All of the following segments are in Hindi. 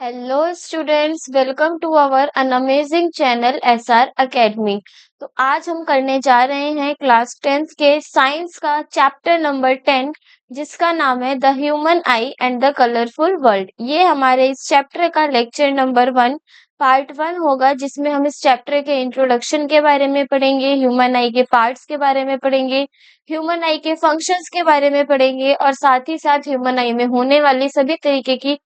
Hello students, welcome to our an amazing channel SR academy. तो आज हम करने जा रहे हैं क्लास 10th के साइंस का चैप्टर नंबर 10, जिसका नाम है the human I and the colourful world. ये हमारे इस चैप्टर का लेक्चर नंबर 1 पार्ट 1 होगा, जिसमें हम इस चैप्टर के इंट्रोडक्शन के बारे में पढ़ेंगे, ह्यूमन आई के पार्ट्स के बारे में पढ़ेंगे, ह्यूमन आई के फंक्शंस के बारे में पढ़ेंगे और साथ ही साथ ह्यूमन आई में होने वाली सभी तरीके की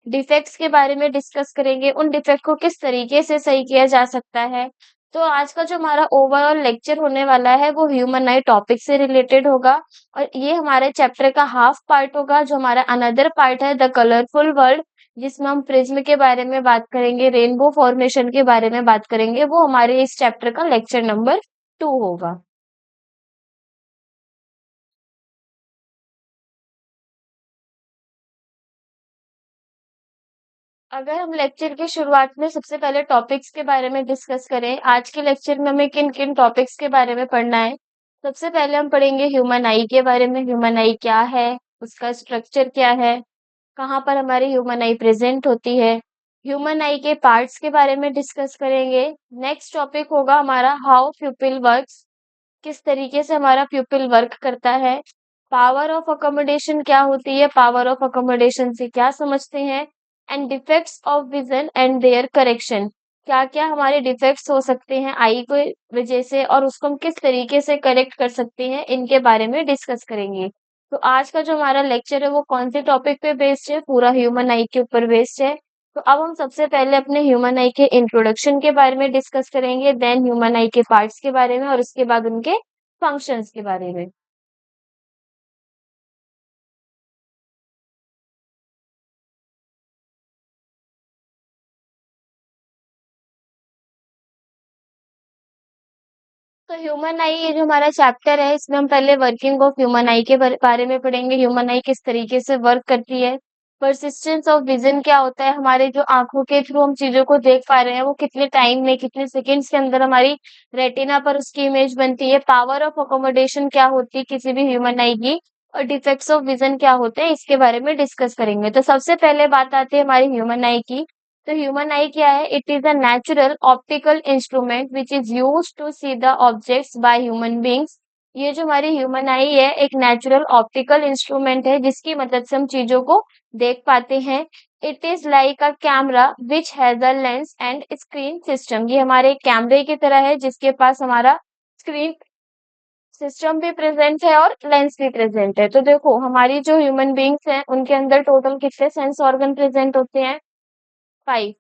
डिफेक्ट्स के बारे में डिस्कस करेंगे, उन डिफेक्ट को किस तरीके से सही किया जा सकता है। तो आज का जो हमारा ओवरऑल लेक्चर होने वाला है वो ह्यूमन आई टॉपिक से रिलेटेड होगा और ये हमारे चैप्टर का हाफ पार्ट होगा। जो हमारा अनदर पार्ट है द कलरफुल वर्ल्ड, जिसमें हम प्रिज्म के बारे में बात करेंगे, रेनबो फॉर्मेशन के बारे में बात करेंगे, वो हमारे इस चैप्टर का लेक्चर नंबर 2 होगा। अगर हम लेक्चर की शुरुआत में सबसे पहले टॉपिक्स के बारे में डिस्कस करें, आज के लेक्चर में हमें किन किन टॉपिक्स के बारे में पढ़ना है। सबसे पहले हम पढ़ेंगे ह्यूमन आई के बारे में। ह्यूमन आई क्या है, उसका स्ट्रक्चर क्या है, कहाँ पर हमारी ह्यूमन आई प्रेजेंट होती है, ह्यूमन आई के पार्ट्स के बारे में डिस्कस करेंगे। नेक्स्ट टॉपिक होगा हमारा हाउ प्यूपिल वर्क्स, किस तरीके से हमारा प्यूपिल वर्क करता है। पावर ऑफ अकोमोडेशन क्या होती है, पावर ऑफ अकोमोडेशन से क्या समझते हैं, and defects of vision and their correction, क्या क्या हमारे डिफेक्ट्स हो सकते हैं आई को वजह से और उसको हम किस तरीके से करेक्ट कर सकते हैं, इनके बारे में डिस्कस करेंगे। तो आज का जो हमारा लेक्चर है वो कौन से टॉपिक पे बेस्ड है, पूरा ह्यूमन आई के ऊपर बेस्ड है। तो अब हम सबसे पहले अपने ह्यूमन आई के इंट्रोडक्शन के बारे में डिस्कस करेंगे, देन ह्यूमन आई के पार्ट्स के बारे में और उसके बाद उनके फंक्शंस के बारे में। तो ह्यूमन आई ये जो हमारा चैप्टर है, इसमें हम पहले वर्किंग ऑफ ह्यूमन आई के बारे में पढ़ेंगे, ह्यूमन आई किस तरीके से वर्क करती है। परसिस्टेंस ऑफ विजन क्या होता है, हमारे जो आंखों के थ्रू हम चीजों को देख पा रहे हैं वो कितने टाइम में, कितने सेकंड्स के अंदर हमारी रेटिना पर उसकी इमेज बनती है। पावर ऑफ अकोमोडेशन क्या होती है किसी भी ह्यूमन आई की, और डिफेक्ट्स ऑफ विजन क्या होते हैं, इसके बारे में डिस्कस करेंगे। तो सबसे पहले बात आती है हमारी ह्यूमन आई की। तो ह्यूमन आई क्या है, it is a natural optical instrument which is use to see the objects by human beings. ये जो हमारी ह्यूमन आई है एक नेचुरल ऑप्टिकल इंस्ट्रूमेंट है जिसकी मदद से हम चीजों को देख पाते हैं। It is like a camera which has a lens and screen system. ये हमारे कैमरे की तरह है जिसके पास हमारा स्क्रीन सिस्टम भी प्रेजेंट है और लेंस भी प्रेजेंट है। तो देखो हमारी जो ह्यूमन बींग्स हैं उनके अंदर टोटल कितने सेंस ऑर्गन प्रेजेंट होते हैं, 5।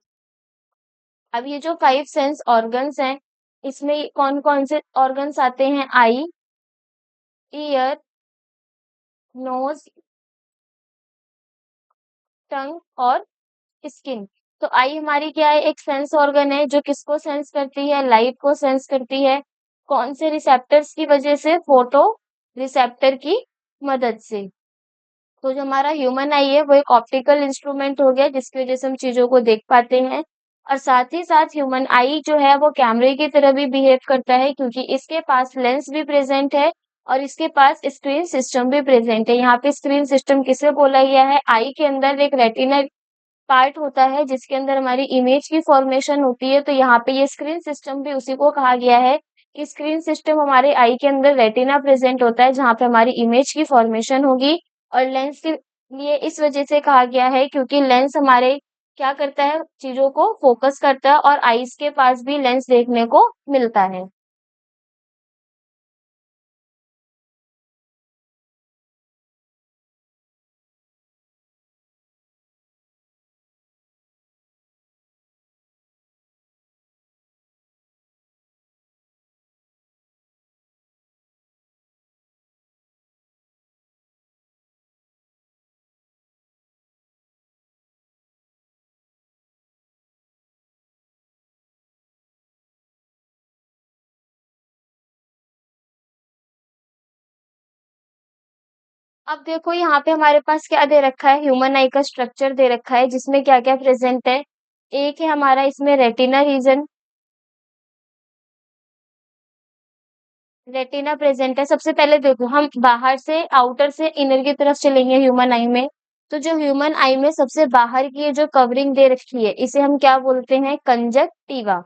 अब ये जो 5 सेंस ऑर्गन्स हैं, इसमें कौन कौन से ऑर्गन्स आते हैं, आई, ईयर, नोज, टंग और स्किन। तो आई हमारी क्या है, एक सेंस ऑर्गन है जो किसको सेंस करती है, लाइट को सेंस करती है। कौन से रिसेप्टर्स की वजह से, फोटो रिसेप्टर की मदद से। तो जो हमारा ह्यूमन आई है वो एक ऑप्टिकल इंस्ट्रूमेंट हो गया जिसकी वजह से हम चीजों को देख पाते हैं। और साथ ही साथ ह्यूमन आई जो है वो कैमरे की तरह भी बिहेव करता है, क्योंकि इसके पास लेंस भी प्रेजेंट है और इसके पास स्क्रीन सिस्टम भी प्रेजेंट है। यहाँ पे स्क्रीन सिस्टम किसे बोला गया है, आई के अंदर एक रेटिना पार्ट होता है जिसके अंदर हमारी इमेज की फॉर्मेशन होती है। तो यहाँ पे ये स्क्रीन सिस्टम भी उसी को कहा गया है कि स्क्रीन सिस्टम हमारे आई के अंदर रेटिना प्रेजेंट होता है जहाँ पे हमारी इमेज की फॉर्मेशन होगी। और लेंस के लिए इस वजह से कहा गया है क्योंकि लेंस हमारे क्या करता है, चीजों को फोकस करता है और आईज के पास भी लेंस देखने को मिलता है। अब देखो यहाँ पे हमारे पास क्या दे रखा है, ह्यूमन आई का स्ट्रक्चर दे रखा है जिसमें क्या क्या प्रेजेंट है। एक है हमारा इसमें रेटिना रीजन, रेटिना प्रेजेंट है। सबसे पहले देखो हम बाहर से आउटर से इनर की तरफ चलेंगे ह्यूमन आई में। तो जो ह्यूमन आई में सबसे बाहर की ये जो कवरिंग दे रखी है, इसे हम क्या बोलते हैं? कंजक्टिवा।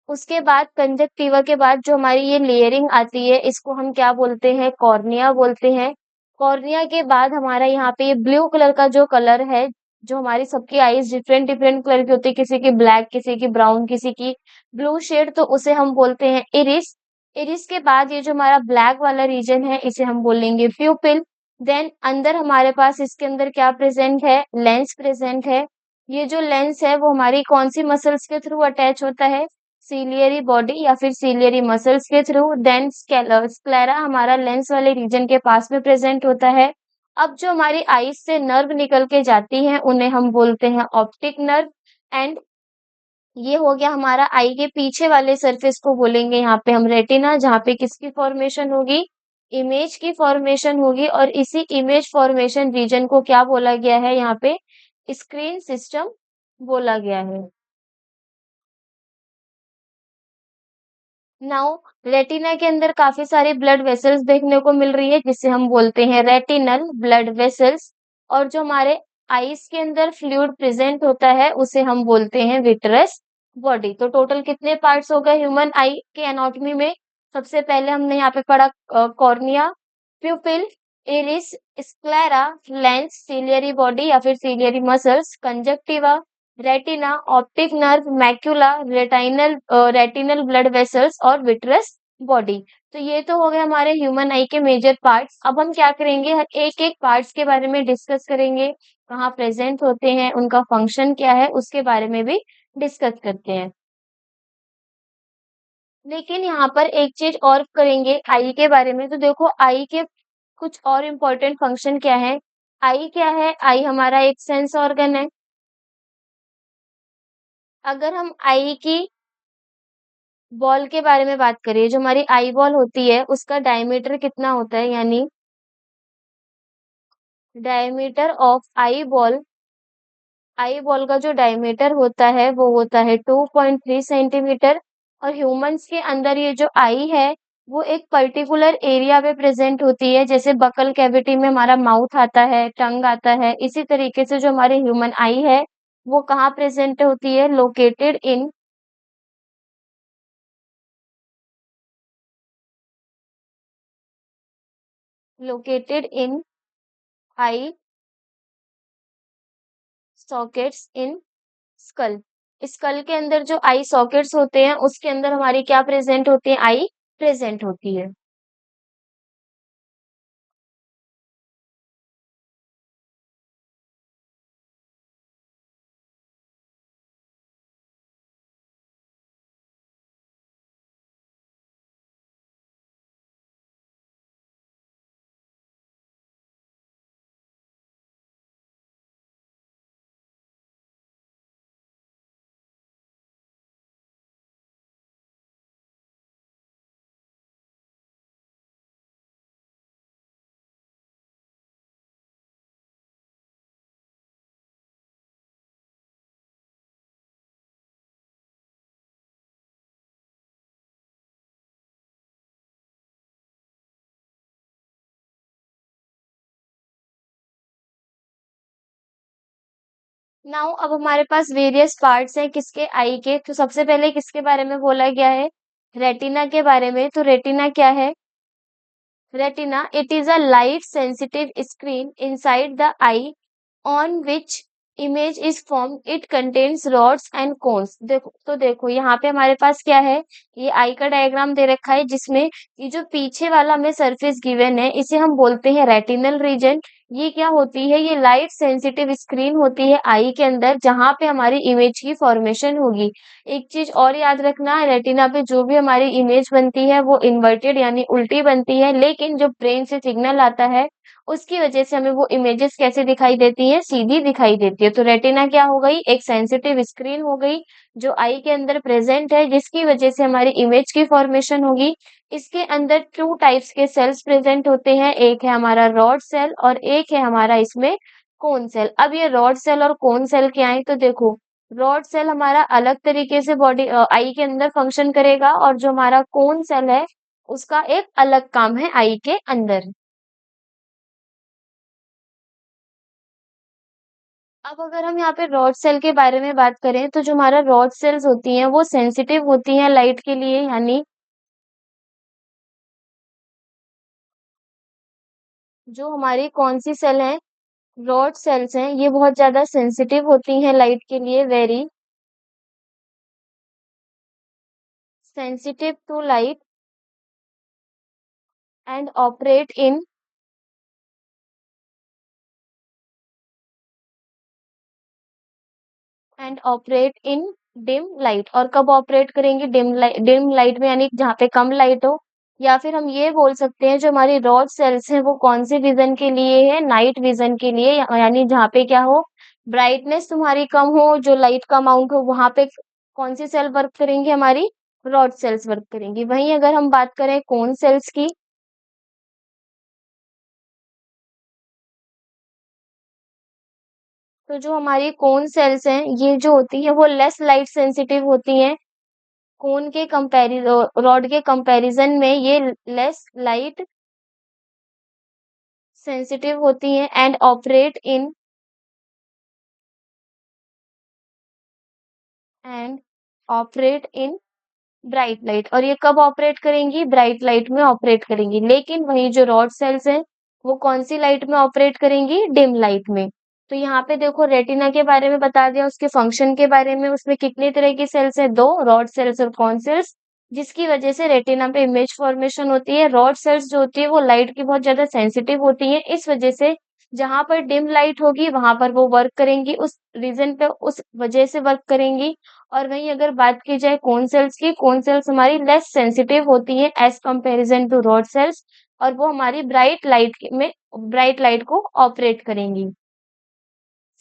उसके बाद कंजक्टिवा के बाद जो हमारी ये लेयरिंग आती है, इसको हम क्या बोलते हैं? कॉर्निया बोलते हैं। कॉर्निया के बाद हमारा यहाँ पे ये ब्लू कलर का जो कलर है, जो हमारी सबकी आईज डिफरेंट डिफरेंट कलर की होती है, किसी की ब्लैक, किसी की ब्राउन, किसी की ब्लू शेड, तो उसे हम बोलते हैं इरिस। इरिस के बाद ये जो हमारा ब्लैक वाला रीजन है, इसे हम बोलेंगे प्यूपिल। देन अंदर हमारे पास इसके अंदर क्या प्रेजेंट है? लेंस प्रेजेंट है। ये जो लेंस है वो हमारी कौन सी मसल्स के थ्रू अटैच होता है? सीलियरी बॉडी या फिर सीलियरी मसल्स के थ्रू। देन स्क्लेरा हमारा लेंस वाले रीजन के पास में प्रेजेंट होता है। अब जो हमारी आईज से नर्व निकल के जाती हैं, उन्हें हम बोलते हैं ऑप्टिक नर्व। एंड ये हो गया हमारा आई के पीछे वाले सरफेस को बोलेंगे यहाँ पे हम रेटिना, जहाँ पे किसकी फॉर्मेशन होगी? इमेज की फॉर्मेशन होगी। और इसी इमेज फॉर्मेशन रीजन को क्या बोला गया है यहाँ पे? स्क्रीन सिस्टम बोला गया है। नाउ रेटिना के अंदर काफी सारे ब्लड वेसल्स देखने को मिल रही है, जिसे हम बोलते हैं रेटिनल ब्लड वेसल्स। और जो हमारे आईज के अंदर फ्लूइड प्रेजेंट होता है, उसे हम बोलते हैं विट्रस बॉडी। तो टोटल कितने पार्ट्स हो गए ह्यूमन आई के एनाटॉमी में? सबसे पहले हमने यहाँ पे पढ़ा cornea, प्यूपिल, iris, sclera, lens, ciliary body या फिर ciliary muscles, conjunctiva, retina, optic nerve, macula, retinal blood vessels और विट्रस बॉडी। तो ये तो हो गए हमारे ह्यूमन आई के मेजर पार्ट्स। अब हम क्या करेंगे? हर एक एक पार्ट्स के बारे में डिस्कस करेंगे, कहाँ प्रेजेंट होते हैं, उनका फंक्शन क्या है, उसके बारे में भी डिस्कस करते हैं। लेकिन यहाँ पर एक चीज और करेंगे आई के बारे में। तो देखो आई के कुछ और इम्पोर्टेंट फंक्शन क्या है? आई क्या है? आई हमारा एक सेंस ऑर्गन है। अगर हम आई की बॉल के बारे में बात करें, जो हमारी आई बॉल होती है, उसका डायमीटर कितना होता है? यानी डायमीटर ऑफ आई बॉल का जो डायमीटर होता है वो होता है 2.3 सेंटीमीटर। और ह्यूमंस के अंदर ये जो आई है, वो एक पर्टिकुलर एरिया पे प्रेजेंट होती है। जैसे बकल कैविटी में हमारा माउथ आता है, टंग आता है, इसी तरीके से जो हमारी ह्यूमन आई है, वो कहाँ प्रेजेंट होती है? Located in eye sockets in skull. Skull के अंदर जो आई सॉकेट्स होते हैं, उसके अंदर हमारी क्या प्रेजेंट होती है? आई प्रेजेंट होती है। नाउ अब हमारे पास वेरियस पार्ट्स हैं किसके? आई के। तो सबसे पहले किसके बारे में बोला गया है? रेटिना के बारे में। तो रेटिना क्या है? Retina, it is a light sensitive screen inside the eye on which image is formed. It contains rods and cones. देखो तो देखो यहाँ पे हमारे पास क्या है? ये आई का डायग्राम दे रखा है, जिसमें ये जो पीछे वाला हमें सरफेस गिवन है, इसे हम बोलते हैं रेटिनल रीजन। ये क्या होती है? ये लाइट सेंसिटिव स्क्रीन होती है आई के अंदर, जहां पे हमारी इमेज की फॉर्मेशन होगी। एक चीज और याद रखना, रेटिना पे जो भी हमारी इमेज बनती है वो इन्वर्टेड यानी उल्टी बनती है, लेकिन जो ब्रेन से सिग्नल आता है, उसकी वजह से हमें वो इमेजेस कैसे दिखाई देती है? सीधी दिखाई देती है। तो रेटिना क्या हो गई? एक सेंसिटिव स्क्रीन हो गई, जो आई के अंदर प्रेजेंट है, जिसकी वजह से हमारी इमेज की फॉर्मेशन होगी। इसके अंदर टू टाइप्स के सेल्स प्रेजेंट होते हैं, एक है हमारा रॉड सेल और एक है हमारा इसमें कोन सेल। अब ये रॉड सेल और कोन सेल क्या है? तो देखो, रॉड सेल हमारा अलग तरीके से बॉडी आई के अंदर फंक्शन करेगा, और जो हमारा कोन सेल है, उसका एक अलग काम है आई के अंदर। अब अगर हम यहाँ पे रॉड सेल के बारे में बात करें तो जो हमारा रॉड सेल्स होती हैं वो सेंसिटिव होती हैं लाइट के लिए, यानी जो हमारी कौन सी सेल है, रॉड सेल्स हैं, ये बहुत ज्यादा सेंसिटिव होती हैं लाइट के लिए, very sensitive to light and operate in dim light. और कब ऑपरेट करेंगे? डिम लाइट में, यानी जहाँ पे कम लाइट हो। या फिर हम ये बोल सकते हैं जो हमारी रॉड सेल्स हैं वो कौन से विजन के लिए है? नाइट विजन के लिए, यानी जहाँ पे क्या हो, ब्राइटनेस तुम्हारी कम हो, जो लाइट का अमाउंट हो, वहां पे कौन सी सेल वर्क करेंगी? हमारी रॉड सेल्स वर्क करेंगी। वहीं अगर हम बात करें कोन सेल्स की, तो जो हमारी कोन सेल्स हैं ये जो होती है वो लेस लाइट सेंसिटिव होती हैं। कोन के कंपैरिजन, रॉड के कंपैरिजन में ये लेस लाइट सेंसिटिव होती हैं and operate in bright light. और ये कब ऑपरेट करेंगी? ब्राइट लाइट में ऑपरेट करेंगी। लेकिन वही जो रॉड सेल्स हैं वो कौन सी लाइट में ऑपरेट करेंगी? डिम लाइट में। तो यहाँ पे देखो रेटिना के बारे में बता दिया, उसके फंक्शन के बारे में, उसमें कितने तरह की सेल्स हैं? दो, रॉड सेल्स और कॉन सेल्स, जिसकी वजह से रेटिना पे इमेज फॉर्मेशन होती है। रॉड सेल्स जो होती है वो लाइट की बहुत ज्यादा सेंसिटिव होती है, इस वजह से जहां पर डिम लाइट होगी वहां पर वो वर्क करेंगी, उस रीजन पे, उस वजह से वर्क करेंगी। और वहीं अगर बात की जाए कोन सेल्स की, कोन सेल्स हमारी लेस सेंसिटिव होती हैं as comparison to rod cells, और वो हमारी ब्राइट लाइट को ऑपरेट करेंगी।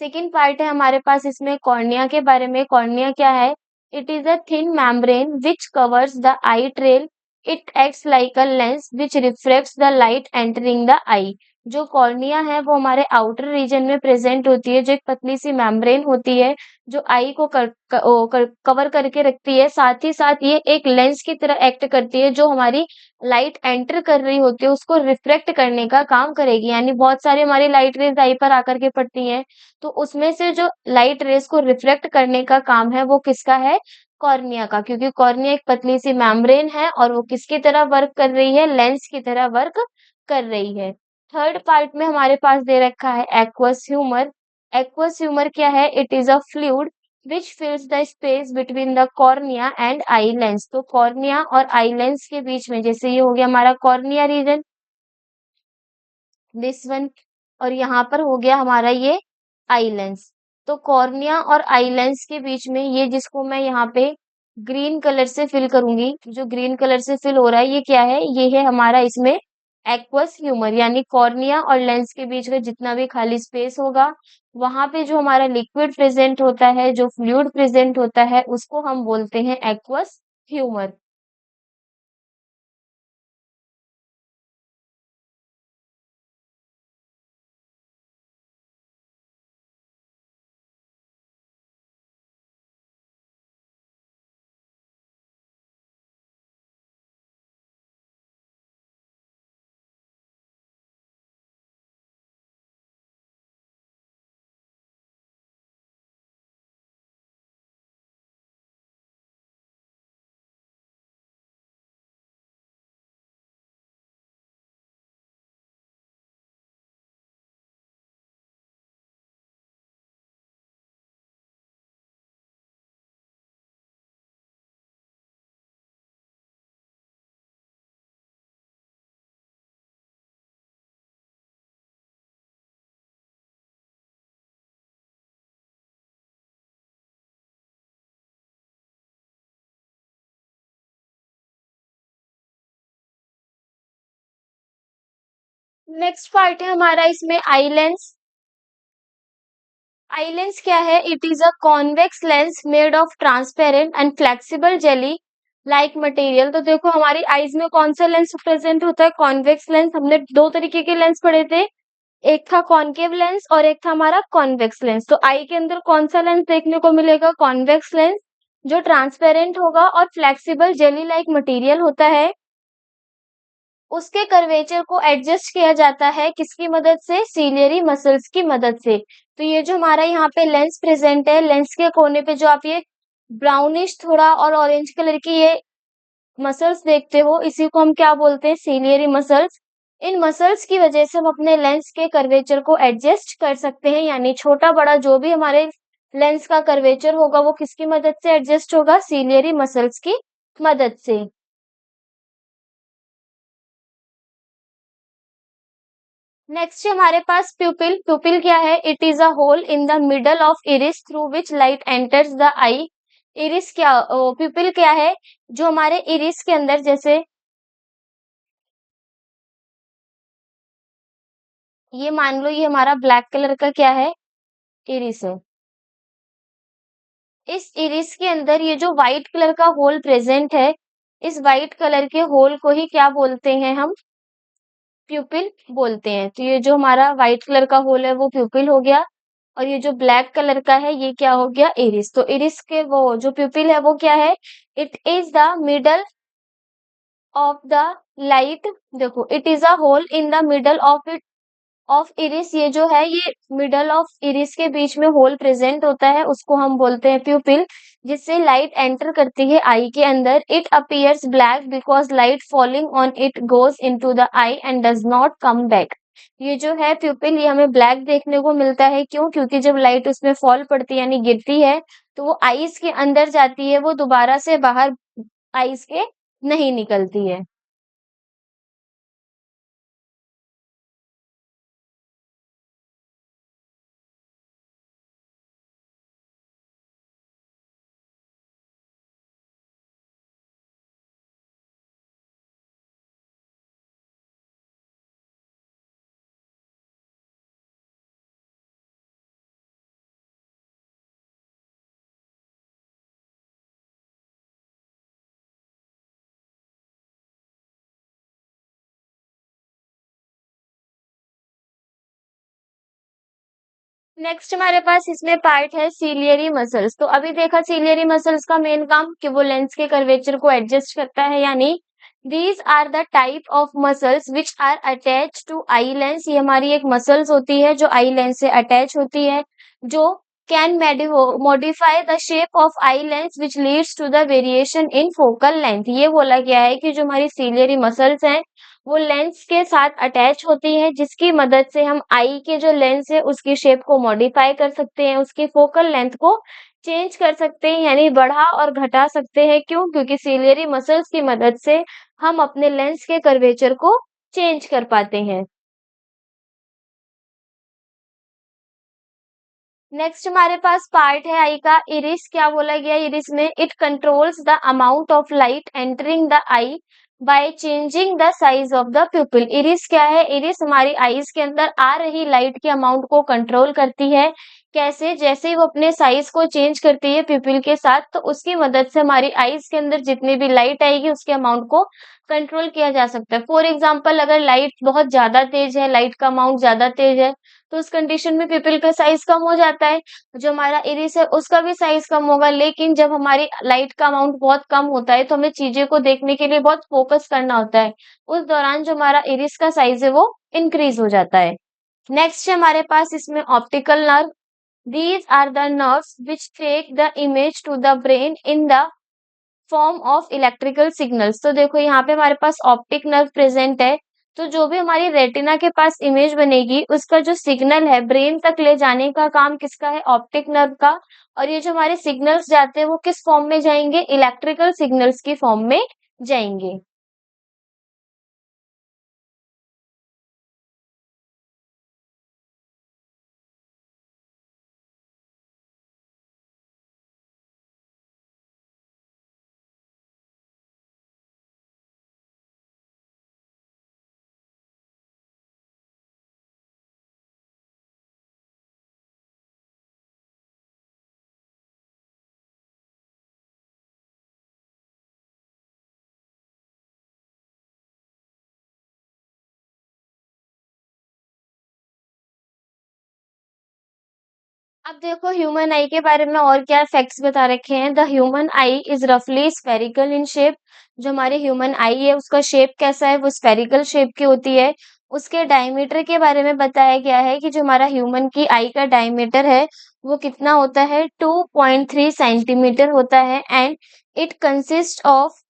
सेकेंड पार्ट है हमारे पास इसमें कॉर्निया के बारे में। कॉर्निया क्या है? It is a thin membrane which covers the eye trail. It acts like a lens which reflects the light entering the eye. जो कॉर्निया है वो हमारे आउटर रीजन में प्रेजेंट होती है, जो एक पतली सी मेम्ब्रेन होती है जो आई को कवर करके रखती है। साथ ही साथ ये एक लेंस की तरह एक्ट करती है, जो हमारी लाइट एंटर कर रही होती है उसको रिफ्लेक्ट करने का काम करेगी। यानी बहुत सारी हमारी लाइट रेज आई पर आकर के पड़ती हैं, तो उसमें से जो लाइट रेस को रिफ्लेक्ट करने का काम है वो किसका है? कॉर्निया का। क्योंकि कॉर्निया एक पतली सी मेम्ब्रेन है और वो किसकी तरह वर्क कर रही है? लेंस की तरह वर्क कर रही है। थर्ड पार्ट में हमारे पास दे रखा है एक्वस ह्यूमर। एक्वस ह्यूमर क्या है? It is a fluid which फिल्स the space between the cornea and eye lens. तो कॉर्निया और आई लेंस के बीच में, जैसे ये हो गया हमारा कॉर्निया रीजन, दिस वन, और यहाँ पर हो गया हमारा ये आई लेंस। तो कॉर्निया और आई लेंस के बीच में ये, जिसको मैं यहाँ पे ग्रीन कलर से फिल करूंगी, जो ग्रीन कलर से फिल हो रहा है ये क्या है? ये है हमारा इसमें एक्वस ह्यूमर। यानी कॉर्निया और लेंस के बीच में जितना भी खाली स्पेस होगा वहां पे जो हमारा लिक्विड प्रेजेंट होता है, जो फ्लूइड प्रेजेंट होता है, उसको हम बोलते हैं एक्वस ह्यूमर। नेक्स्ट पार्ट है हमारा इसमें आई लेंस। आई लेंस क्या है? It is a convex lens made of transparent and flexible jelly like material. तो देखो हमारी आईज में कौन सा लेंस प्रेजेंट होता है? Convex lens. हमने दो तरीके के लेंस पढ़े थे, एक था कॉनकेव लेंस और एक था हमारा कॉन्वेक्स लेंस। तो आई के अंदर कौन सा लेंस देखने को मिलेगा? कॉन्वेक्स लेंस, जो ट्रांसपेरेंट होगा और फ्लेक्सिबल जेली लाइक मटेरियल होता है। उसके कर्वेचर को एडजस्ट किया जाता है किसकी मदद से? सीलियरी मसल्स की मदद से। तो ये जो हमारा यहाँ पे लेंस प्रेजेंट है, लेंस के कोने पे जो आप ये ब्राउनिश थोड़ा और ऑरेंज कलर की ये मसल्स देखते हो, इसी को हम क्या बोलते हैं? Ciliary muscles. इन मसल्स की वजह से हम अपने लेंस के कर्वेचर को एडजस्ट कर सकते हैं, यानी छोटा बड़ा जो भी हमारे लेंस का कर्वेचर होगा वो किसकी मदद से एडजस्ट होगा? सीलियरी मसल्स की मदद से। नेक्स्ट है हमारे पास प्यूपिल। प्यूपिल क्या है? It is a hole in the middle of iris through which light enters the eye. Iris क्या, प्यूपिल क्या है? जो हमारे इरिस के अंदर, जैसे ये मान लो ये हमारा ब्लैक कलर का क्या है? इरिस है। इस इरिस के अंदर ये जो व्हाइट कलर का होल प्रेजेंट है, इस व्हाइट कलर के होल को ही क्या बोलते हैं हम? प्यूपिल बोलते हैं। तो ये जो हमारा व्हाइट कलर का होल है वो प्यूपिल हो गया, और ये जो ब्लैक कलर का है ये क्या हो गया? इरिस। तो इरिस के वो जो प्यूपिल है वो क्या है? It is the middle of the light. देखो, it is a hole in the middle of iris. ये जो है ये मिडल ऑफ इरिस के बीच में होल प्रेजेंट होता है, उसको हम बोलते हैं प्यूपिल, जिससे लाइट एंटर करती है आई के अंदर। It appears black because light falling on it goes into the I and does not come back. ये जो है प्यूपिल ये हमें ब्लैक देखने को मिलता है, क्यों? क्योंकि जब लाइट उसमें फॉल पड़ती है यानी गिरती है तो वो आईज के अंदर जाती है, वो दोबारा से बाहर आईज के नहीं निकलती है। नेक्स्ट हमारे पास इसमें पार्ट है सीलियरी मसल्स। तो अभी देखा सीलियरी मसल्स का मेन काम कि वो लेंस के कर्वेचर को एडजस्ट करता है, यानी these are the type of muscles which are attach to eye lens. ये हमारी एक मसल्स होती है जो आई लेंस से अटैच होती है, जो can modify the shape of eye lens which leads to the variation in focal length. ये बोला गया है कि जो हमारी सीलियरी मसल्स हैं वो लेंस के साथ अटैच होती है, जिसकी मदद से हम आई के जो लेंस है उसकी शेप को मॉडिफाई कर सकते हैं, उसकी फोकल लेंथ को चेंज कर सकते हैं, यानी बढ़ा और घटा सकते हैं। क्यों? क्योंकि सीलियरी मसल्स की मदद से हम अपने लेंस के कर्वेचर को चेंज कर पाते हैं। नेक्स्ट हमारे पास पार्ट है आई का इरिस। क्या बोला गया इरिस में? It controls the amount of light entering the I by changing the size of the प्यूपिल। Iris क्या है? इरिस हमारी आईज के अंदर आ रही लाइट के अमाउंट को कंट्रोल करती है। कैसे? जैसे ही वो अपने साइज को चेंज करती है प्यूपिल के साथ, तो उसकी मदद से हमारी आईज के अंदर जितनी भी लाइट आएगी उसके अमाउंट को कंट्रोल किया जा सकता है। फॉर एग्जाम्पल, अगर लाइट बहुत ज्यादा तेज है, लाइट का अमाउंट ज्यादा तेज है, तो उस कंडीशन में पीपल का साइज कम हो जाता है। जो हमारा इरिस है उसका भी साइज कम होगा, लेकिन जब हमारी लाइट का अमाउंट बहुत कम होता है तो हमें चीजें को देखने के लिए बहुत फोकस करना होता है, उस दौरान जो हमारा इरिस का साइज है वो इंक्रीज हो जाता है। नेक्स्ट है हमारे पास इसमें optical nerve. These are the nerves which take the image to the brain in the form of electrical signals. तो देखो यहाँ पे हमारे पास ऑप्टिक नर्व प्रेजेंट है, तो जो भी हमारी रेटिना के पास इमेज बनेगी उसका जो सिग्नल है ब्रेन तक ले जाने का काम किसका है? ऑप्टिक नर्व का। और ये जो हमारे सिग्नल्स जाते हैं वो किस फॉर्म में जाएंगे? इलेक्ट्रिकल सिग्नल्स की फॉर्म में जाएंगे। अब देखो ह्यूमन आई के बारे में और क्या फैक्ट्स बता रखे हैं। द ह्यूमन आई इज रफली स्फेरिकल इन शेप। जो हमारी ह्यूमन आई है उसका शेप कैसा है, वो स्फेरिकल शेप की होती है। उसके डायमीटर के बारे में बताया गया है कि जो हमारा ह्यूमन की आई का डायमीटर है वो कितना होता है, 2.3 सेंटीमीटर होता है। And it consist of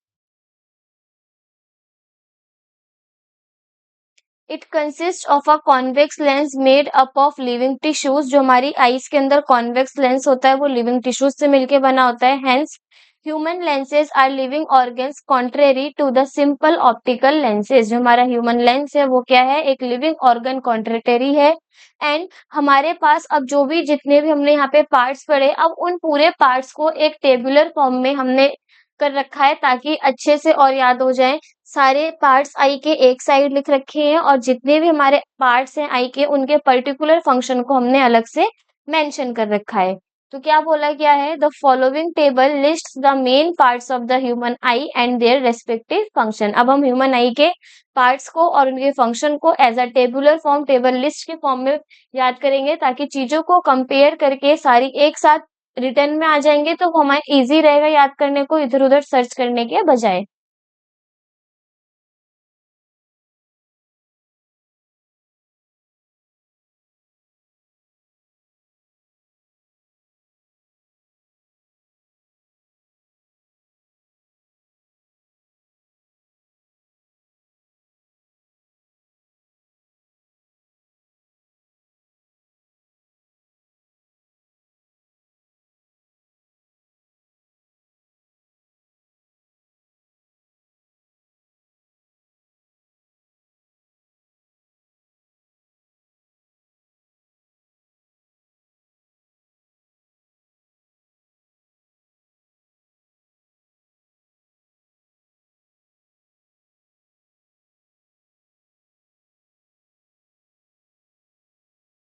it consist of a convex lens made up of living tissues. जो हमारी आईज के अंदर कॉन्वेक्स लेंस होता है वो लिविंग टिश्यूज से मिलके बना होता है। Hence human lenses are living organs contrary to the simple optical lenses. जो हमारा ह्यूमन लेंस है वो क्या है, एक लिविंग ऑर्गन कॉन्ट्रेटरी है। एंड हमारे पास अब जो भी जितने भी हमने यहाँ पे पार्ट्स पढ़े, अब उन पूरे पार्ट्स को एक टेबुलर फॉर्म में हमने कर रखा है ताकि अच्छे से और याद हो जाए। सारे पार्ट्स आई के एक साइड लिख रखे हैं और जितने भी हमारे पार्ट्स हैं आई के उनके पर्टिकुलर फंक्शन को हमने अलग से मेंशन कर रखा है। तो क्या बोला गया है, the following table lists the main parts of the human I and their respective function. अब हम ह्यूमन आई के पार्ट्स को और उनके फंक्शन को as a tabular form, table list के फॉर्म में याद करेंगे ताकि चीजों को कंपेयर करके सारी एक साथ रिटर्न में आ जाएंगे तो वो हमारे इजी रहेगा याद करने को, इधर उधर सर्च करने के बजाय।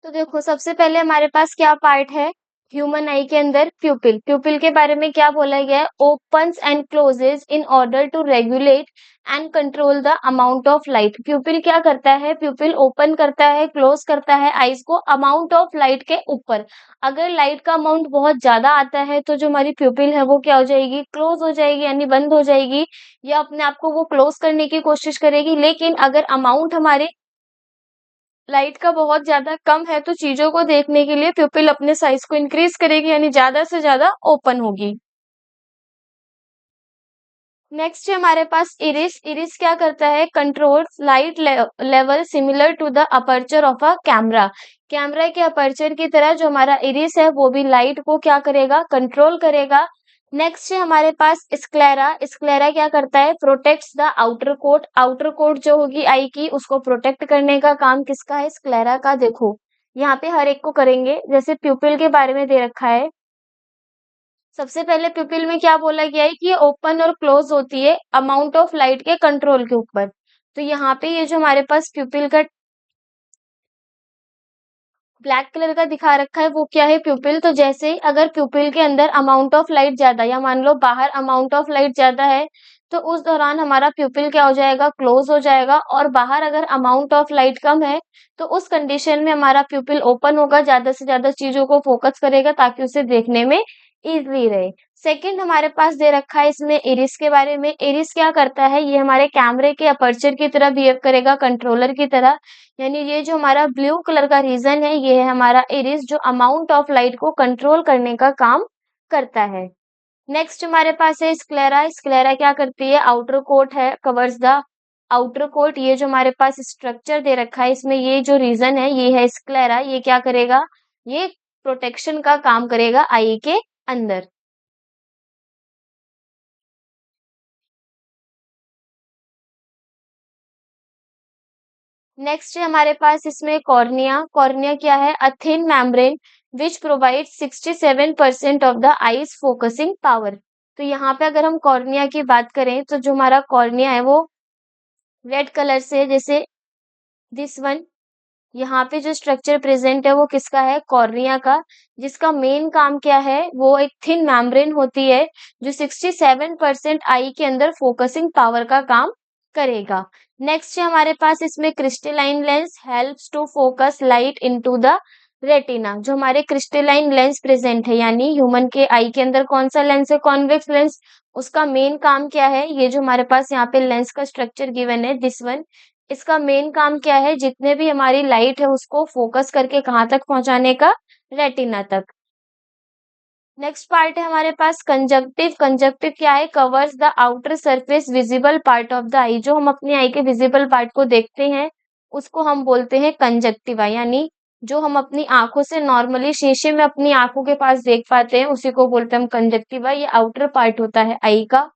तो देखो सबसे पहले हमारे पास क्या पार्ट है ह्यूमन आई के अंदर, प्यूपिल। प्यूपिल के बारे में क्या बोला गया है, opens and closes in order to regulate and control the amount of light. Pupil क्या करता है, प्यूपिल ओपन करता है, क्लोज करता है आईज को अमाउंट ऑफ लाइट के ऊपर। अगर लाइट का अमाउंट बहुत ज्यादा आता है तो जो हमारी प्यूपिल है वो क्या हो जाएगी, क्लोज हो जाएगी यानी बंद हो जाएगी, या अपने आप को वो क्लोज करने की कोशिश करेगी। लेकिन अगर अमाउंट हमारे लाइट का बहुत ज्यादा कम है तो चीजों को देखने के लिए प्यूपिल अपने साइज को इंक्रीज करेगी यानी ज्यादा से ज्यादा ओपन होगी। नेक्स्ट है हमारे पास इरिस। इरिस क्या करता है, control light level similar to the aperture of a camera. Camera के अपर्चर की तरह जो हमारा इरिस है वो भी लाइट को क्या करेगा, कंट्रोल करेगा। नेक्स्ट है हमारे पास स्क्लेरा। स्क्लेरा क्या करता है, protects the outer coat. Outer coat जो होगी आई की उसको प्रोटेक्ट करने का काम किसका है, स्क्लेरा का। देखो यहाँ पे हर एक को करेंगे, जैसे प्यूपिल के बारे में दे रखा है। सबसे पहले प्यूपिल में क्या बोला गया है कि ये ओपन और क्लोज होती है अमाउंट ऑफ लाइट के कंट्रोल के ऊपर। तो यहाँ पे ये जो हमारे पास प्यूपिल का ब्लैक कलर का दिखा रखा है वो क्या है, प्यूपिल। तो जैसे ही अगर प्यूपिल के अंदर अमाउंट ऑफ लाइट ज्यादा, या मान लो बाहर अमाउंट ऑफ लाइट ज्यादा है, तो उस दौरान हमारा प्यूपिल क्या हो जाएगा, क्लोज हो जाएगा। और बाहर अगर अमाउंट ऑफ लाइट कम है तो उस कंडीशन में हमारा प्यूपिल ओपन होगा, ज्यादा से ज्यादा चीजों को फोकस करेगा ताकि उसे देखने में इजली रहे। सेकंड हमारे पास दे रखा है इसमें इरिस के बारे में। इरिस क्या करता है, ये हमारे कैमरे के अपर्चर की तरह बिहेव करेगा, कंट्रोलर की तरह। यानी ये जो हमारा ब्लू कलर का रीजन है ये है हमारा इरिस जो अमाउंट ऑफ लाइट को कंट्रोल करने का काम करता है। नेक्स्ट हमारे पास है स्क्लेरा। स्क्लेरा क्या करती है, आउटर कोट है, कवर्स द आउटर कोट। ये जो हमारे पास स्ट्रक्चर दे रखा है इसमें ये जो रीजन है ये है स्क्लेरा। ये क्या करेगा, ये प्रोटेक्शन का काम करेगा आई के अंदर। नेक्स्ट है हमारे पास इसमें कॉर्निया। कॉर्निया क्या है, अ thin membrane which provide 67% of the eyes focusing power. तो यहाँ पे अगर हम कॉर्निया की बात करें तो जो हमारा कॉर्निया है वो रेड कलर से है, जैसे दिस वन। यहाँ पे जो स्ट्रक्चर प्रेजेंट है वो किसका है, कॉर्निया का, जिसका मेन काम क्या है, वो एक थिन मेम्ब्रेन होती है जो 67% आई के अंदर फोकसिंग पावर का काम करेगा। नेक्स्ट है हमारे पास इसमें crystalline lens helps to focus light into the retina जो हमारे क्रिस्टलाइन लेंस प्रेजेंट है, यानी ह्यूमन के आई के अंदर कौन सा लेंस है, कॉन्वेक्स लेंस। उसका मेन काम क्या है, ये जो हमारे पास यहाँ पे लेंस का स्ट्रक्चर गिवन है दिस वन, इसका मेन काम क्या है, जितने भी हमारी लाइट है उसको फोकस करके कहाँ तक पहुंचाने का, रेटिना तक। नेक्स्ट पार्ट है हमारे पास कंजक्टिव। कंजक्टिव क्या है, covers the outer surface visible part of the eye, जो हम अपनी आई के विजिबल पार्ट को देखते हैं उसको हम बोलते हैं कंजक्टिवा, यानी जो हम अपनी आंखों से नॉर्मली शीशे में अपनी आंखों के पास देख पाते हैं उसी को बोलते हैं हम कंजक्टिवा, ये आउटर पार्ट होता है आई का।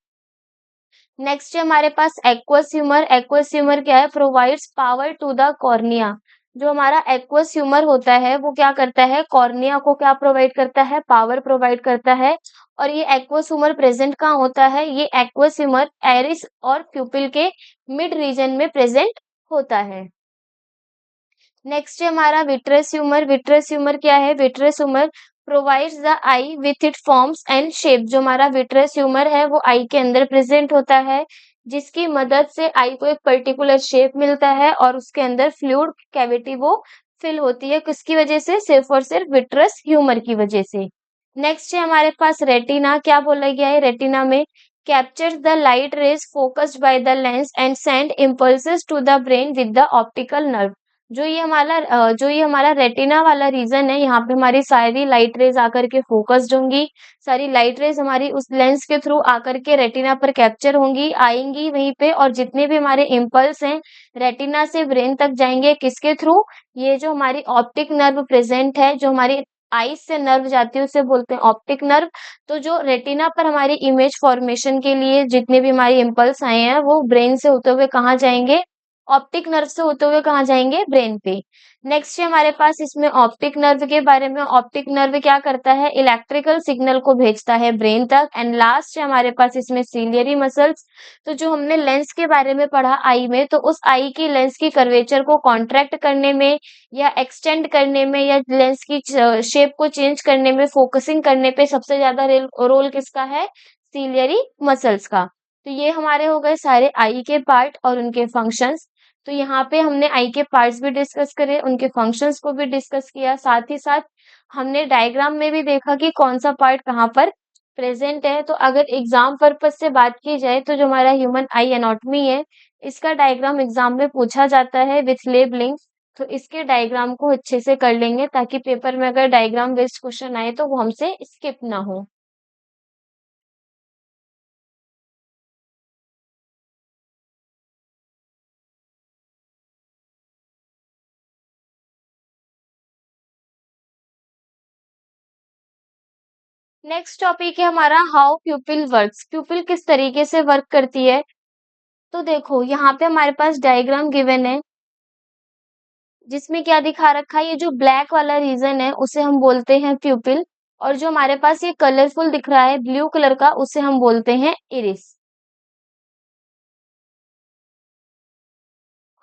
नेक्स्ट है हमारे पास एक्वस ह्यूमर। एक्वस ह्यूमर क्या है, provides power to the cornea. जो हमारा एक्वस ह्यूमर होता है वो क्या करता है, कॉर्निया को क्या प्रोवाइड करता है, पावर प्रोवाइड करता है। और ये एक्वस ह्यूमर प्रेजेंट कहाँ होता है, ये एक्वस ह्यूमर आइरिस और प्यूपिल के मिड रीजन में प्रेजेंट होता है। नेक्स्ट है हमारा विट्रस ह्यूमर। विट्रस ह्यूमर क्या है, vitreous humour provides the I with it forms and shape. जो हमारा विट्रस ह्यूमर है वो आई के अंदर प्रेजेंट होता है, जिसकी मदद से आई को एक पर्टिकुलर शेप मिलता है और उसके अंदर फ्लूइड कैविटी वो फिल होती है, किसकी वजह से, सिर्फ और सिर्फ विट्रस ह्यूमर की वजह से। नेक्स्ट है हमारे पास रेटिना। क्या बोला गया है रेटिना में, captures the light rays focused by the lens and send impulses to the brain with the optical nerve. जो ये हमारा रेटिना वाला रीजन है, यहाँ पे हमारी सारी लाइट रेज आकर के फोकस्ड होंगी, सारी लाइट रेज हमारी उस लेंस के थ्रू आकर के रेटिना पर कैप्चर होंगी, आएंगी वहीं पे, और जितने भी हमारे इम्पल्स हैं रेटिना से ब्रेन तक जाएंगे, किसके थ्रू, ये जो हमारी ऑप्टिक नर्व प्रेजेंट है, जो हमारी आईज से नर्व जाती है उसे बोलते हैं ऑप्टिक नर्व। तो जो रेटिना पर हमारी इमेज फॉर्मेशन के लिए जितने भी हमारे इम्पल्स आए हैं वो ब्रेन से होते हुए कहाँ जाएंगे, ऑप्टिक नर्व से होते हुए कहाँ जाएंगे, ब्रेन पे। नेक्स्ट है हमारे पास इसमें ऑप्टिक नर्व के बारे में। ऑप्टिक नर्व क्या करता है, इलेक्ट्रिकल सिग्नल को भेजता है ब्रेन तक। एंड लास्ट है हमारे पास इसमें सीलियरी मसल्स। तो जो हमने लेंस के बारे में पढ़ा आई में, तो उस आई की लेंस की कर्वेचर को कॉन्ट्रैक्ट करने में या एक्सटेंड करने में या लेंस की शेप को चेंज करने में, फोकसिंग करने पे सबसे ज्यादा रोल किसका है, सीलियरी मसल्स का। तो ये हमारे हो गए सारे आई के पार्ट और उनके फंक्शंस। तो यहाँ पे हमने आई के पार्ट्स भी डिस्कस करे, उनके फंक्शंस को भी डिस्कस किया, साथ ही साथ हमने डायग्राम में भी देखा कि कौन सा पार्ट कहाँ पर प्रेजेंट है। तो अगर एग्जाम पर्पज से बात की जाए तो जो हमारा ह्यूमन आई एनाटॉमी है, इसका डायग्राम एग्जाम में पूछा जाता है विथ लेबलिंग। तो इसके डायग्राम को अच्छे से कर लेंगे ताकि पेपर में अगर डायग्राम बेस्ड क्वेश्चन आए तो वो हमसे स्किप ना हो। नेक्स्ट टॉपिक है हमारा हाउ प्यूपिल वर्क्स। प्यूपिल किस तरीके से वर्क करती है। तो देखो यहाँ पे हमारे पास डायग्राम गिवन है, जिसमें क्या दिखा रखा है, ये जो ब्लैक वाला रीजन है उसे हम बोलते हैं प्यूपिल, और जो हमारे पास ये कलरफुल दिख रहा है ब्लू कलर का उसे हम बोलते हैं इरिस।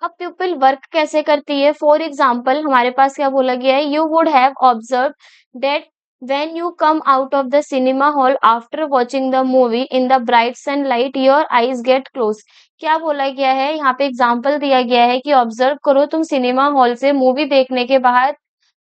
अब प्यूपिल वर्क कैसे करती है, फॉर एग्जाम्पल हमारे पास क्या बोला गया है, you would have observe that when you come out of the cinema hall after watching the movie in the bright sunlight your eyes get closed। क्या बोला गया है, यहाँ पे एग्जाम्पल दिया गया है कि ऑब्जर्व करो, तुम सिनेमा हॉल से मूवी देखने के बाहर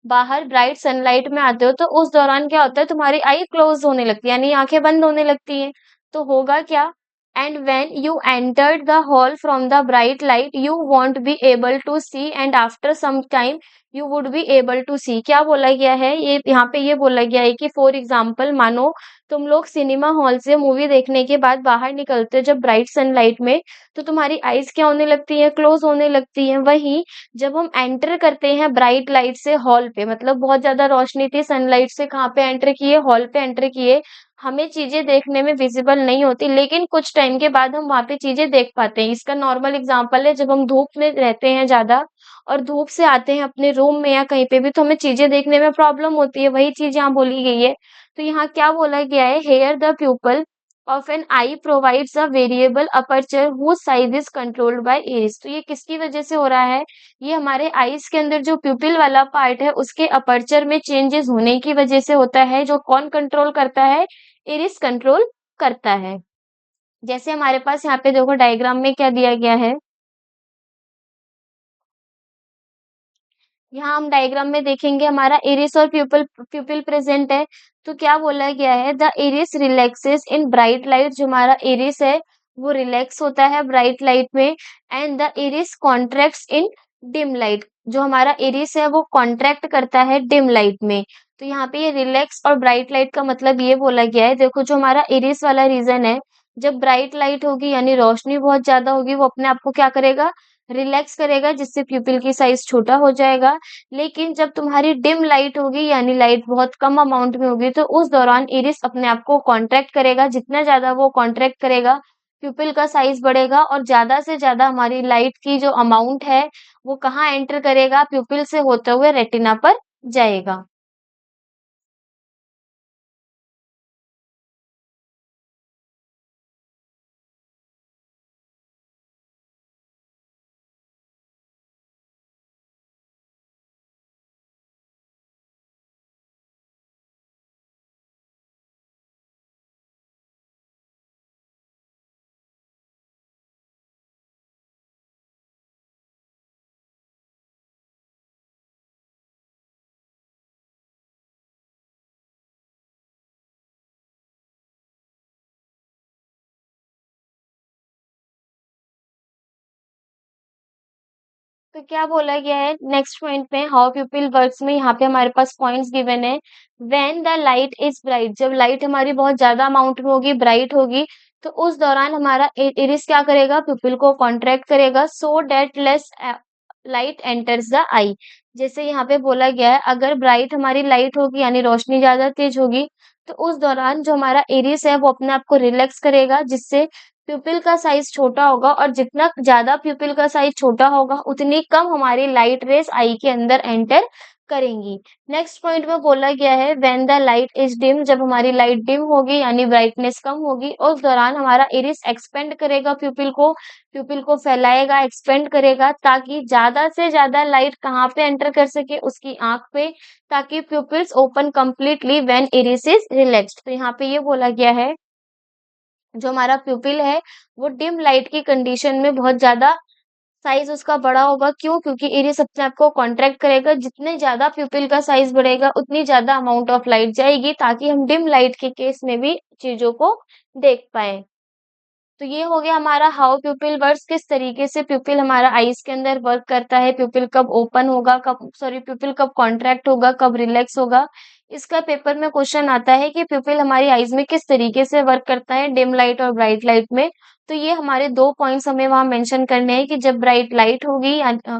बाहर ब्राइट सनलाइट में आते हो तो उस दौरान क्या होता है, तुम्हारी आई क्लोज होने लगती है, यानी आंखें बंद होने लगती हैं। तो होगा क्या, and when you entered the hall from the bright light you won't be able to see and after some time you would be able to see. क्या बोला गया है, ये यहाँ पे ये बोला गया है कि फॉर एग्जाम्पल मानो तुम लोग सिनेमा हॉल से मूवी देखने के बाद बाहर निकलते हो जब ब्राइट सनलाइट में, तो तुम्हारी आईज क्या होने लगती है, क्लोज होने लगती है। वही जब हम एंटर करते हैं ब्राइट लाइट से हॉल पे, मतलब बहुत ज्यादा रोशनी थी सनलाइट से, कहाँ पे एंटर किए, हॉल पे एंटर किए, हमें चीजें देखने में विजिबल नहीं होती, लेकिन कुछ टाइम के बाद हम वहां पे चीजें देख पाते हैं। इसका नॉर्मल एग्जांपल है जब हम धूप में रहते हैं ज्यादा और धूप से आते हैं अपने रूम में या कहीं पे भी, तो हमें चीजें देखने में प्रॉब्लम होती है, वही चीज यहाँ बोली गई है। तो यहाँ क्या बोला गया है, here the pupil of an eye provides a variable aperture whose size is controlled by iris। तो ये किसकी वजह से हो रहा है, ये हमारे आईज के अंदर जो प्यूपिल वाला पार्ट है उसके अपर्चर में चेंजेस होने की वजह से होता है, जो कौन कंट्रोल करता है, इरिस कंट्रोल करता है। जैसे हमारे पास यहाँ पे देखो डायग्राम में क्या दिया गया है, यहाँ हम डायग्राम में देखेंगे हमारा इरिस और प्यूपिल प्यूपिल प्रेजेंट है। तो क्या बोला गया है, the iris relaxes in bright light. जो हमारा इरिस है वो रिलैक्स होता है ब्राइट लाइट में। And the iris contracts in dim light. जो हमारा इरिस है वो कॉन्ट्रैक्ट करता है डिम लाइट में। तो यहाँ पे ये रिलैक्स और ब्राइट लाइट का मतलब ये बोला गया है, देखो जो हमारा इरिस वाला रीजन है, जब ब्राइट लाइट होगी यानी रोशनी बहुत ज्यादा होगी, वो अपने आप को क्या करेगा, रिलैक्स करेगा, जिससे प्यूपिल की साइज छोटा हो जाएगा। लेकिन जब तुम्हारी डिम लाइट होगी यानी लाइट बहुत कम अमाउंट में होगी, तो उस दौरान इरिस अपने आप को कॉन्ट्रैक्ट करेगा। जितना ज्यादा वो कॉन्ट्रैक्ट करेगा, प्यूपिल का साइज बढ़ेगा और ज्यादा से ज्यादा हमारी लाइट की जो अमाउंट है वो कहाँ एंटर करेगा, प्यूपिल से होते हुए रेटिना पर जाएगा। तो क्या बोला गया है नेक्स्ट पॉइंट में, हाउ प्यूपिल वर्क्स में यहाँ पे हमारे पास पॉइंट्स गिवन है। When the light is bright, जब लाइट हमारी बहुत ज्यादा अमाउंट में होगी, ब्राइट होगी, तो उस दौरान हमारा इरिस क्या करेगा, प्यूपिल को कॉन्ट्रैक्ट करेगा, so that less light enters the eye. जैसे यहाँ पे बोला गया है, अगर ब्राइट हमारी लाइट होगी यानी रोशनी ज्यादा तेज होगी, तो उस दौरान जो हमारा इरिस है वो अपने आप को रिलैक्स करेगा, जिससे प्यूपिल का साइज छोटा होगा, और जितना ज्यादा प्यूपिल का साइज छोटा होगा उतनी कम हमारी लाइट रेस आई के अंदर एंटर करेंगी। नेक्स्ट पॉइंट में बोला गया है, when the light is dim, जब हमारी लाइट डिम होगी यानी ब्राइटनेस कम होगी, उस दौरान हमारा इरिस एक्सपेंड करेगा, प्यूपिल को फैलाएगा, एक्सपेंड करेगा, ताकि ज्यादा से ज्यादा लाइट कहाँ पे एंटर कर सके, उसकी आंख पे, ताकि pupils open completely when iris is relaxed. तो यहाँ पे ये बोला गया है, जो हमारा प्यूपिल है वो डिम लाइट की कंडीशन में बहुत ज्यादा साइज उसका बड़ा होगा। क्यों? क्योंकि इरिस अपने आप को कॉन्ट्रैक्ट करेगा, जितने ज्यादा प्यूपिल का साइज बढ़ेगा उतनी ज्यादा अमाउंट ऑफ लाइट जाएगी, ताकि हम डिम लाइट के केस में भी चीजों को देख पाए। तो ये हो गया हमारा हाउ प्यूपिल वर्क्स, किस तरीके से प्यूपिल हमारा आईज के अंदर वर्क करता है, प्यूपिल कब ओपन होगा, कब सॉरी प्यूपिल कब कॉन्ट्रैक्ट होगा, कब रिलैक्स होगा। इसका पेपर में क्वेश्चन आता है कि प्यूपिल हमारी आईज में किस तरीके से वर्क करता है, डिम लाइट और ब्राइट लाइट में। तो ये हमारे दो पॉइंट्स हमें वहां मेंशन करने हैं कि जब ब्राइट लाइट होगी,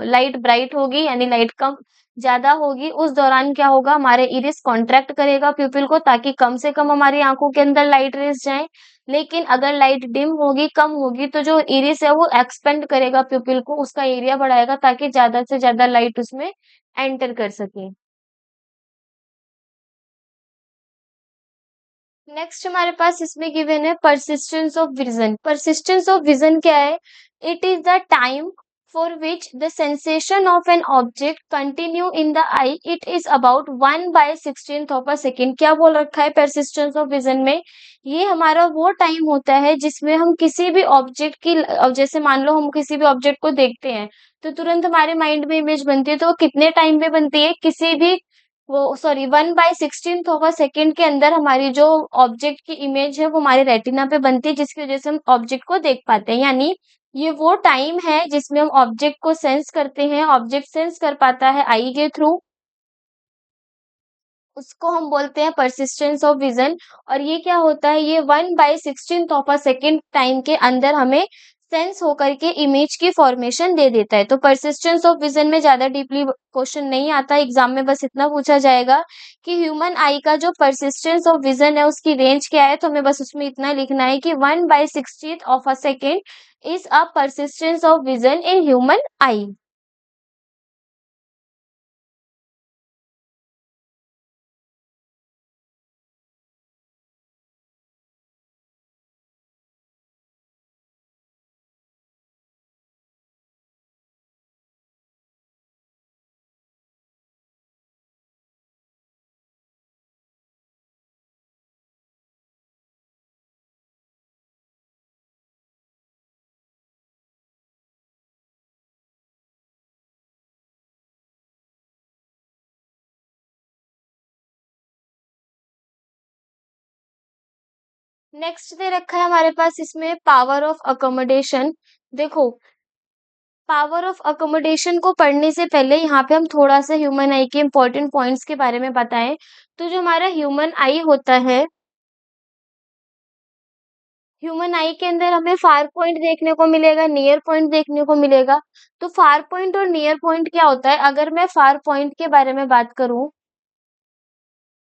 लाइट ब्राइट होगी यानी लाइट कम ज्यादा होगी, उस दौरान क्या होगा, हमारे इरिस कॉन्ट्रैक्ट करेगा प्यूपिल को, ताकि कम से कम हमारी आंखों के अंदर लाइट रेस जाए। लेकिन अगर लाइट डिम होगी, कम होगी, तो जो इरिस है वो एक्सपेंड करेगा प्यूपिल को, उसका एरिया बढ़ाएगा, ताकि ज्यादा से ज्यादा लाइट उसमें एंटर कर सके। नेक्स्ट हमारे पास इसमें गिवन है persistence of vision. Persistence of vision क्या है? It is the time for which the sensation of an object continue in the I, it is about 1/16 of a second. क्या बोल रखा है परसिस्टेंस ऑफ विजन में? ये हमारा वो टाइम होता है जिसमें हम किसी भी ऑब्जेक्ट की, अब जैसे मान लो हम किसी भी ऑब्जेक्ट को देखते हैं, तो तुरंत हमारे माइंड में इमेज बनती है, तो वो कितने टाइम में बनती है, किसी भी वो सॉरी 1/16 ऑफ अ सेकेंड के अंदर हमारी जो ऑब्जेक्ट की इमेज है वो हमारे रेटिना पे बनती है, जिसकी वजह से हम ऑब्जेक्ट को देख पाते हैं। यानी ये वो टाइम है जिसमें हम ऑब्जेक्ट को सेंस करते हैं, ऑब्जेक्ट सेंस कर पाता है आई के थ्रू, उसको हम बोलते हैं परसिस्टेंस ऑफ विजन। और ये क्या होता है, ये 1/16 ऑफ अ सेकेंड टाइम के अंदर हमें सेंस होकर के इमेज की फॉर्मेशन दे देता है। तो परसिस्टेंस ऑफ विजन में ज्यादा डीपली क्वेश्चन नहीं आता एग्जाम में, बस इतना पूछा जाएगा कि ह्यूमन आई का जो परसिस्टेंस ऑफ विजन है उसकी रेंज क्या है। तो हमें बस उसमें इतना लिखना है कि 1/16 of a second is a persistence of vision in human eye. Next दे रखा है हमारे पास इसमें पावर ऑफ अकोमोडेशन। देखो, पावर ऑफ अकोमोडेशन को पढ़ने से पहले यहाँ पे हम थोड़ा सा ह्यूमन आई के इम्पोर्टेंट पॉइंट्स के बारे में बताएं। तो जो हमारा ह्यूमन आई होता है, ह्यूमन आई के अंदर हमें फार पॉइंट देखने को मिलेगा, नियर पॉइंट देखने को मिलेगा। तो फार पॉइंट और नियर पॉइंट क्या होता है? अगर मैं फार पॉइंट के बारे में बात करूं,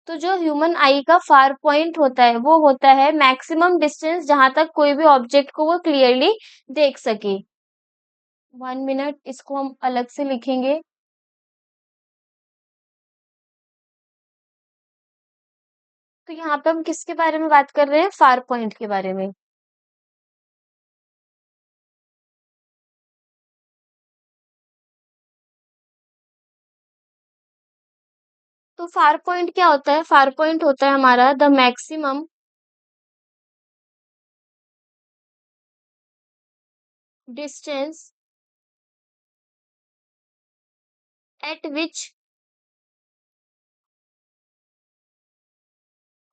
तो जो ह्यूमन आई का फार पॉइंट होता है वो होता है मैक्सिमम डिस्टेंस जहां तक कोई भी ऑब्जेक्ट को वो क्लियरली देख सके। 1 मिनट, इसको हम अलग से लिखेंगे। तो यहाँ पे हम किसके बारे में बात कर रहे हैं? फार पॉइंट के बारे में। तो फार पॉइंट क्या होता है? फार पॉइंट होता है हमारा the maximum distance at which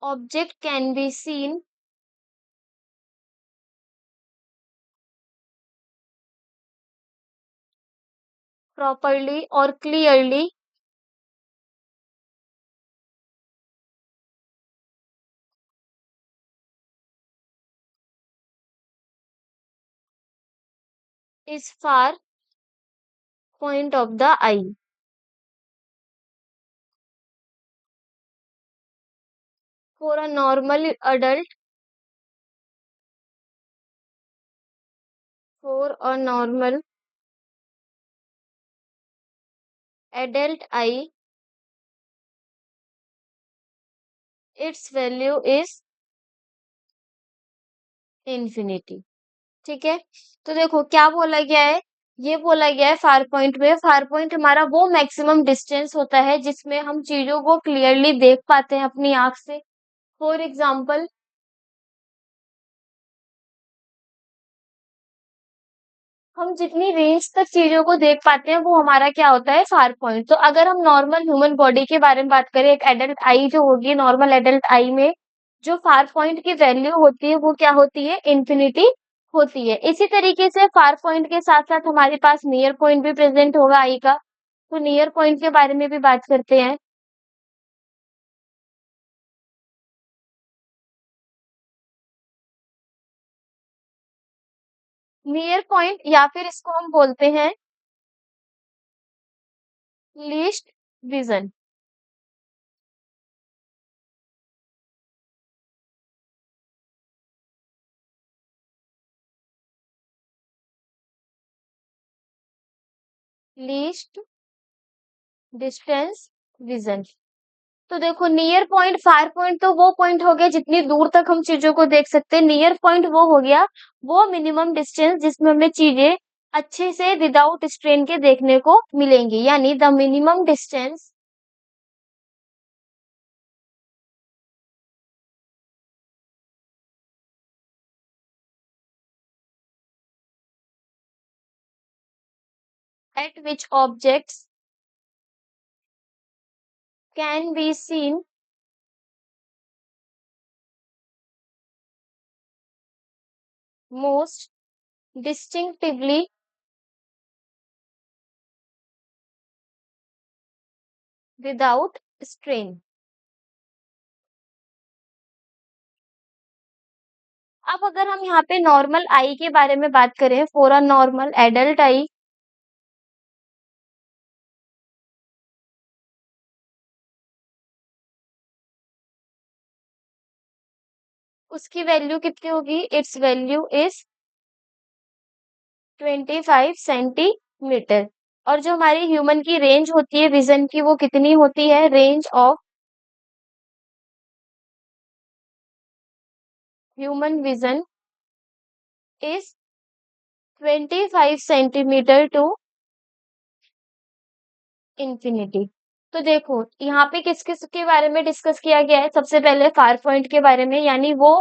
object can be seen properly और clearly is far point of the eye. For a normal adult, for a normal adult eye, its value is infinity। ठीक है, तो देखो क्या बोला गया है। ये बोला गया है फार पॉइंट में, फार पॉइंट हमारा वो मैक्सिमम डिस्टेंस होता है जिसमें हम चीजों को क्लियरली देख पाते हैं अपनी आंख से। फॉर एग्जाम्पल, हम जितनी रेंज तक चीजों को देख पाते हैं वो हमारा क्या होता है? Far point. तो अगर हम नॉर्मल ह्यूमन बॉडी के बारे में बात करें, एक एडल्ट आई जो होगी, नॉर्मल एडल्ट आई में जो फार पॉइंट की वैल्यू होती है वो क्या होती है? इंफिनिटी होती है। इसी तरीके से फार पॉइंट के साथ साथ हमारे पास नियर पॉइंट भी प्रेजेंट होगा आई का। तो नियर पॉइंट के बारे में भी बात करते हैं। नियर पॉइंट या फिर इसको हम बोलते हैं least vision. Least distance vision. तो देखो, नियर पॉइंट, फार पॉइंट तो वो पॉइंट हो गया जितनी दूर तक हम चीजों को देख सकते हैं। नियर पॉइंट वो हो गया वो मिनिमम डिस्टेंस जिसमें हमें चीजें अच्छे से विदाउट स्ट्रेन के देखने को मिलेंगी, यानी the minimum distance at which objects can be scene most distinctively without strain. अब अगर हम यहाँ पे नॉर्मल आई के बारे में बात करें, फॉर अ नॉर्मल एडल्ट आई, उसकी वैल्यू कितनी होगी? It's value is 25 centimetre. और जो हमारी ह्यूमन की रेंज होती है विजन की, वो कितनी होती है? Range of human vision is 25 centimetre to infinity. तो देखो यहाँ पे किस किस के बारे में डिस्कस किया गया है। सबसे पहले फार पॉइंट के बारे में, यानी वो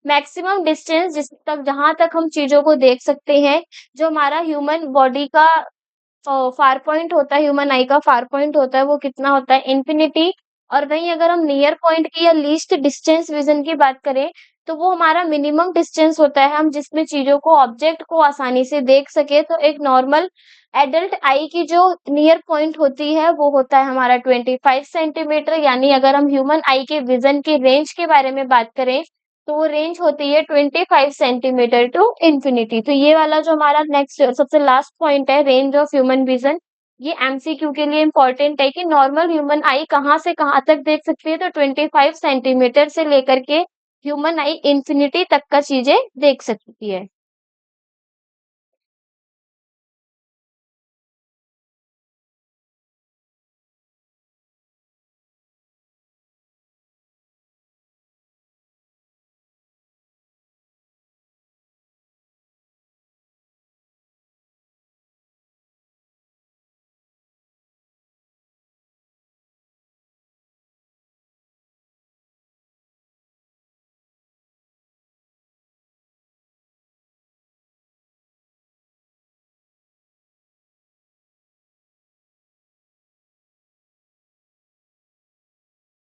मैक्सिमम डिस्टेंस जिस तक जहां तक हम चीजों को देख सकते हैं। जो हमारा ह्यूमन बॉडी का फार पॉइंट होता है, ह्यूमन आई का फार पॉइंट होता है वो कितना होता है? इंफिनिटी। और वहीं अगर हम नियर पॉइंट की या लीस्ट डिस्टेंस विजन की बात करें, तो वो हमारा मिनिमम डिस्टेंस होता है, हम जिसमें चीज़ों को ऑब्जेक्ट को आसानी से देख सकें। तो एक नॉर्मल एडल्ट आई की जो नियर पॉइंट होती है, वो होता है हमारा 25 सेंटीमीटर, यानी अगर हम ह्यूमन आई के विज़न की रेंज के बारे में बात करें, तो वो रेंज होती है 25 सेंटीमीटर टू इंफिनिटी। तो ये वाला जो हमारा नेक्स्ट सबसे लास्ट पॉइंट है, रेंज ऑफ ह्यूमन विज़न, ये एमसीक्यू के लिए इम्पोर्टेंट है कि नॉर्मल ह्यूमन आई कहाँ से कहाँ तक देख सकती है, तो 25 सेंटीमीटर से लेकर के ह्यूमन आई इंफिनिटी तक का चीजें देख सकती है।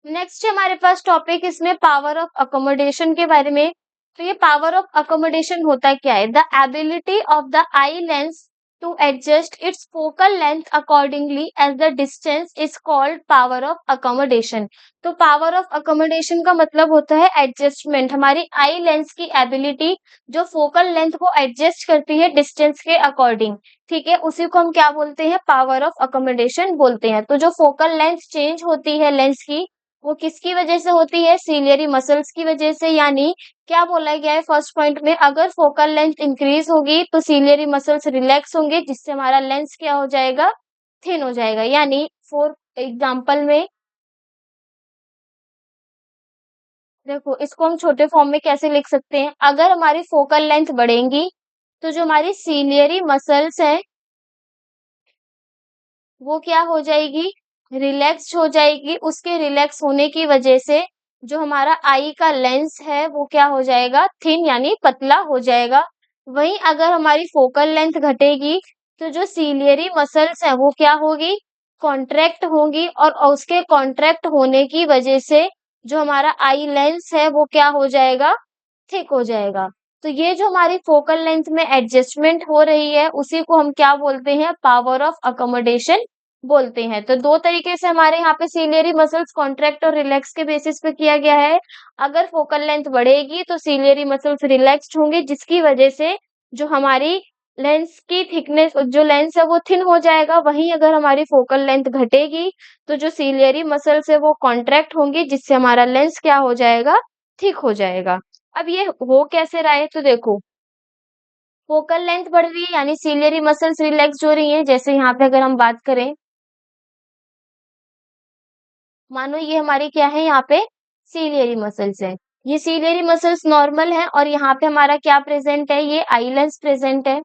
नेक्स्ट है हमारे पास टॉपिक इसमें पावर ऑफ अकोमोडेशन के बारे में। तो ये पावर ऑफ अकोमोडेशन होता क्या है? The ability of the eye lens to adjust its focal length accordingly as the distance is called power of accommodation. तो पावर ऑफ अकोमोडेशन का मतलब होता है एडजस्टमेंट, हमारी आई लेंस की एबिलिटी जो फोकल लेंथ को एडजस्ट करती है डिस्टेंस के अकॉर्डिंग। ठीक है, उसी को हम क्या बोलते हैं? पावर ऑफ अकोमोडेशन बोलते हैं। तो जो फोकल लेंथ चेंज होती है लेंस की, वो किसकी वजह से होती है? सीलियरी मसल्स की वजह से। यानी क्या बोला गया है फर्स्ट पॉइंट में, अगर फोकल लेंथ इंक्रीज होगी तो सीलियरी मसल्स रिलैक्स होंगे, जिससे हमारा लेंस क्या हो जाएगा? थिन हो जाएगा। यानी फॉर एग्जांपल में देखो, इसको हम छोटे फॉर्म में कैसे लिख सकते हैं? अगर हमारी फोकल लेंथ बढ़ेंगी तो जो हमारी सीलियरी मसल्स है वो क्या हो जाएगी? रिलैक्स हो जाएगी। उसके रिलैक्स होने की वजह से जो हमारा आई का लेंस है वो क्या हो जाएगा? थिन यानी पतला हो जाएगा। वहीं अगर हमारी फोकल लेंथ घटेगी तो जो सीलियरी मसल्स है वो क्या होगी? कॉन्ट्रैक्ट होंगी, और उसके कॉन्ट्रैक्ट होने की वजह से जो हमारा आई लेंस है वो क्या हो जाएगा? थिक हो जाएगा। तो ये जो हमारी फोकल लेंथ में एडजस्टमेंट हो रही है, उसी को हम क्या बोलते हैं? पावर ऑफ अकोमोडेशन बोलते हैं। तो दो तरीके से हमारे यहाँ पे सीलियरी मसल्स कॉन्ट्रैक्ट और रिलैक्स के बेसिस पे किया गया है। अगर फोकल लेंथ बढ़ेगी तो सीलियरी मसल्स रिलैक्स्ड होंगे, जिसकी वजह से जो हमारी लेंस की थिकनेस, जो लेंस है वो थिन हो जाएगा। वहीं अगर हमारी फोकल लेंथ घटेगी तो जो सीलियरी मसल्स है वो कॉन्ट्रैक्ट होंगी, जिससे हमारा लेंस क्या हो जाएगा? थिक हो जाएगा। अब ये हो कैसे रहा है? तो देखो, फोकल लेंथ बढ़ रही है यानी सीलियरी मसल्स रिलैक्स हो रही हैं। जैसे यहाँ पे अगर हम बात करें, मानो ये हमारी क्या है? यहाँ पे सीलियरी मसल्स है। ये सीलियरी मसल्स नॉर्मल है और यहाँ पे हमारा क्या प्रेजेंट है? ये आई लेंस प्रेजेंट है।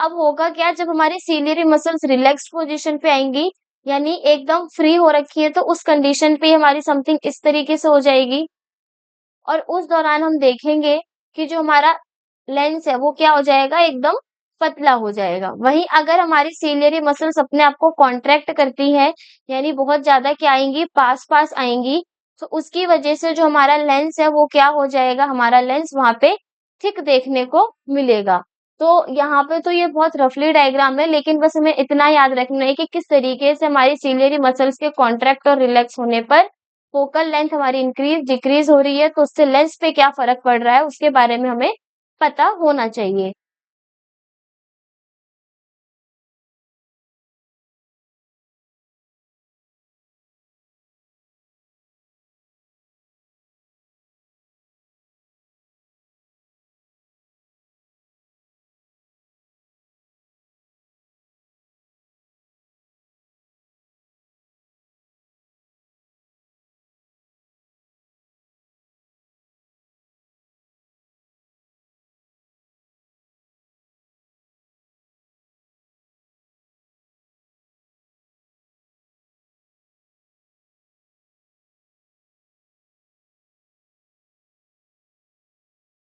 अब होगा क्या? जब हमारी सीलियरी मसल्स रिलैक्स्ड पोजीशन पे आएंगी, यानी एकदम फ्री हो रखी है, तो उस कंडीशन पे हमारी समथिंग इस तरीके से हो जाएगी। और उस दौरान हम देखेंगे कि जो हमारा लेंस है वो क्या हो जाएगा? एकदम पतला हो जाएगा। वहीं अगर हमारी सीलियरी मसल्स अपने आप को कॉन्ट्रैक्ट करती है, यानी बहुत ज्यादा क्या आएंगी? पास पास आएंगी, तो उसकी वजह से जो हमारा लेंस है वो क्या हो जाएगा? हमारा लेंस वहां पे थिक देखने को मिलेगा। तो यहाँ पे तो ये बहुत रफली डायग्राम है, लेकिन बस हमें इतना याद रखना है कि किस तरीके से हमारी सीलियरी मसल्स के कॉन्ट्रैक्ट और रिलैक्स होने पर फोकल लेंथ हमारी इंक्रीज डिक्रीज हो रही है, तो उससे लेंस पे क्या फर्क पड़ रहा है उसके बारे में हमें पता होना चाहिए।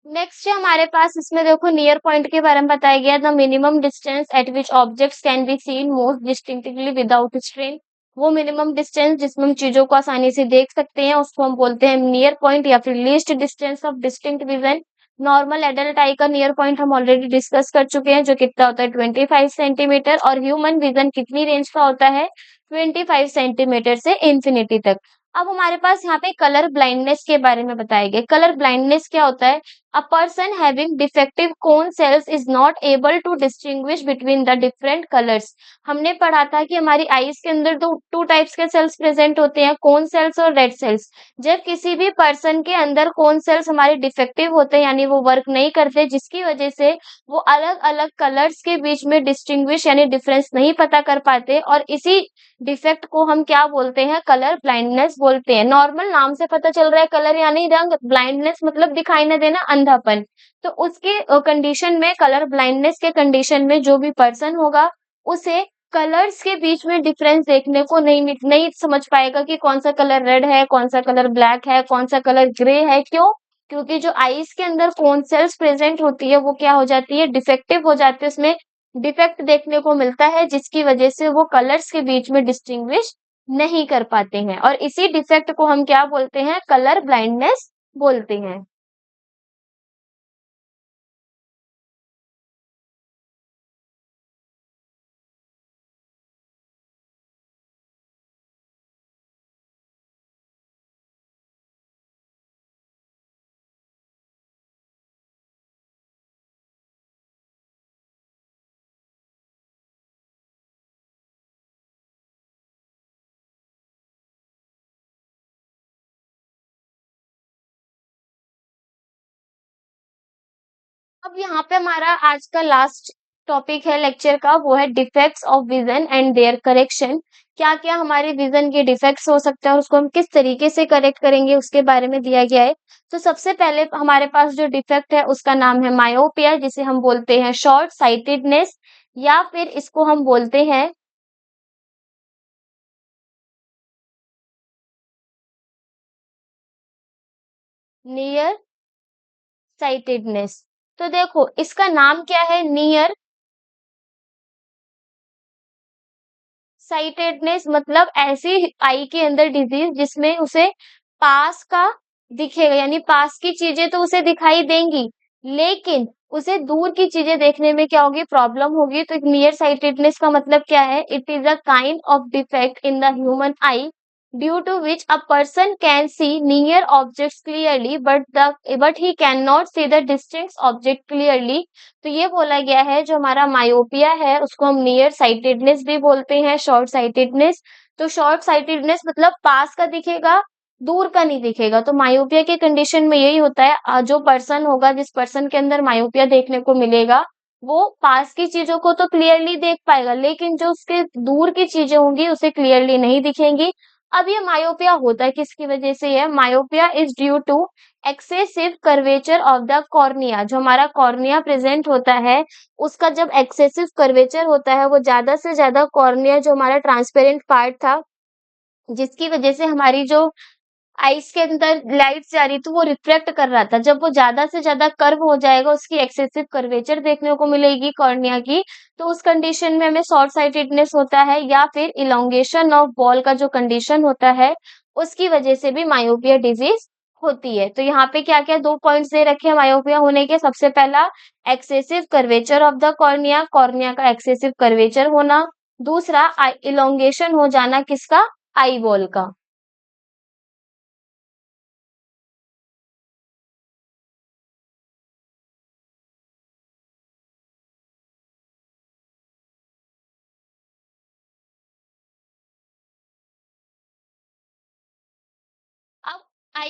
नेक्स्ट है हमारे पास, इसमें देखो नियर पॉइंट के बारे में बताया गया, the minimum distance at which objects can be scene most distinctively without strain. वो मिनिमम डिस्टेंस जिसमें हम चीज़ों को आसानी से देख सकते हैं, उसको हम बोलते हैं नियर पॉइंट या फिर least distance of distinct vision. Normal adult eye का नियर पॉइंट हम ऑलरेडी डिस्कस कर चुके हैं, जो कितना होता है 25 सेंटीमीटर, और ह्यूमन विज़न कितनी रेंज का होता है 25 सेंटीमीटर से इंफिनिटी तक। अब हमारे पास यहाँ पे कलर ब्लाइंडनेस के बारे में बताया गया। कलर ब्लाइंडनेस क्या होता है? A person having defective cone cells is not able to distinguish between the different colours. हमने पढ़ा था कि हमारी आईज के अंदर दो टू टाइप्स के सेल्स प्रेजेंट होते हैं, कोन सेल्स और रेड सेल्स। जब किसी भी पर्सन के अंदर कोन सेल्स हमारे डिफेक्टिव होते हैं, यानी वो वर्क नहीं करते, जिसकी वजह से वो अलग अलग कलर्स के बीच में डिस्टिंग्विश यानी डिफरेंस नहीं पता कर पाते, और इसी डिफेक्ट को हम क्या बोलते हैं? कलर ब्लाइंडनेस बोलते हैं। नॉर्मल नाम से पता चल रहा है कलर यानी रंग, ब्लाइंडनेस मतलब दिखाई न देना, अंधापन। तो उसके कंडीशन में, कलर ब्लाइंडनेस के कंडीशन में जो भी पर्सन होगा, उसे कलर्स के बीच में डिफरेंस देखने को नहीं समझ पाएगा कि कौन सा कलर रेड है, कौन सा कलर ब्लैक है, कौन सा कलर ग्रे है। क्यों? क्योंकि जो आईज के अंदर कोन सेल्स प्रेजेंट होती है, वो क्या हो जाती है? डिफेक्टिव हो जाती है, उसमें डिफेक्ट देखने को मिलता है, जिसकी वजह से वो कलर्स के बीच में डिस्टिंग्विश नहीं कर पाते हैं, और इसी डिफेक्ट को हम क्या बोलते हैं? कलर ब्लाइंडनेस बोलते हैं। अब यहाँ पे हमारा आज का लास्ट टॉपिक है लेक्चर का, वो है defects of vision and their correction. क्या क्या हमारे विजन के डिफेक्ट्स हो सकते हैं और उसको हम किस तरीके से करेक्ट करेंगे, उसके बारे में दिया गया है। तो सबसे पहले हमारे पास जो डिफेक्ट है उसका नाम है मायोपिया, जिसे हम बोलते हैं शॉर्ट साइटेडनेस, या फिर इसको हम बोलते हैं नियर साइटेडनेस। तो देखो इसका नाम क्या है, नियर साइटेडनेस, मतलब ऐसी आई के अंदर डिजीज जिसमें उसे पास का दिखेगा, यानी पास की चीजें तो उसे दिखाई देंगी, लेकिन उसे दूर की चीजें देखने में क्या होगी? प्रॉब्लम होगी। तो नियर साइटेडनेस का मतलब क्या है? It is a kind of defect in the human eye due to which a person can see near objects clearly but he can not see the distance object clearly. तो ये बोला गया है जो हमारा मायोपिया है उसको हम नियर साइटेडनेस भी बोलते हैं, शॉर्ट साइटेडनेस। तो शॉर्ट साइटेडनेस मतलब पास का दिखेगा, दूर का नहीं दिखेगा। तो मायोपिया के कंडीशन में यही होता है, जो पर्सन होगा, जिस पर्सन के अंदर मायोपिया देखने को मिलेगा, वो पास की चीजों को तो क्लियरली देख पाएगा, लेकिन जो उसके दूर की चीजें होंगी उसे क्लियरली नहीं दिखेंगी। अब ये मायोपिया होता है किसकी वजह से? है myopia is due to excessive curvature of the cornea. जो हमारा कॉर्निया प्रेजेंट होता है, उसका जब एक्सेसिव कर्वेचर होता है, वो ज्यादा से ज्यादा कॉर्निया जो हमारा ट्रांसपेरेंट पार्ट था, जिसकी वजह से हमारी जो आइस के अंदर लाइट्स जा रही थी वो रिफ्लेक्ट कर रहा था, जब वो ज्यादा से ज्यादा कर्व हो जाएगा, उसकी एक्सेसिव कर्वेचर देखने को मिलेगी कॉर्निया की, तो उस कंडीशन में हमें शॉर्ट साइटेडनेस होता है, या फिर इलोंगेशन ऑफ बॉल का जो कंडीशन होता है, उसकी वजह से भी मायोपिया डिजीज होती है। तो यहाँ पे क्या क्या दो पॉइंट्स दे रखे हैं मायोपिया होने के। सबसे पहला, excessive curvature of the cornea, cornea का एक्सेसिव कर्वेचर होना। दूसरा, इलोंगेशन हो जाना किसका? आई बॉल का। अब आई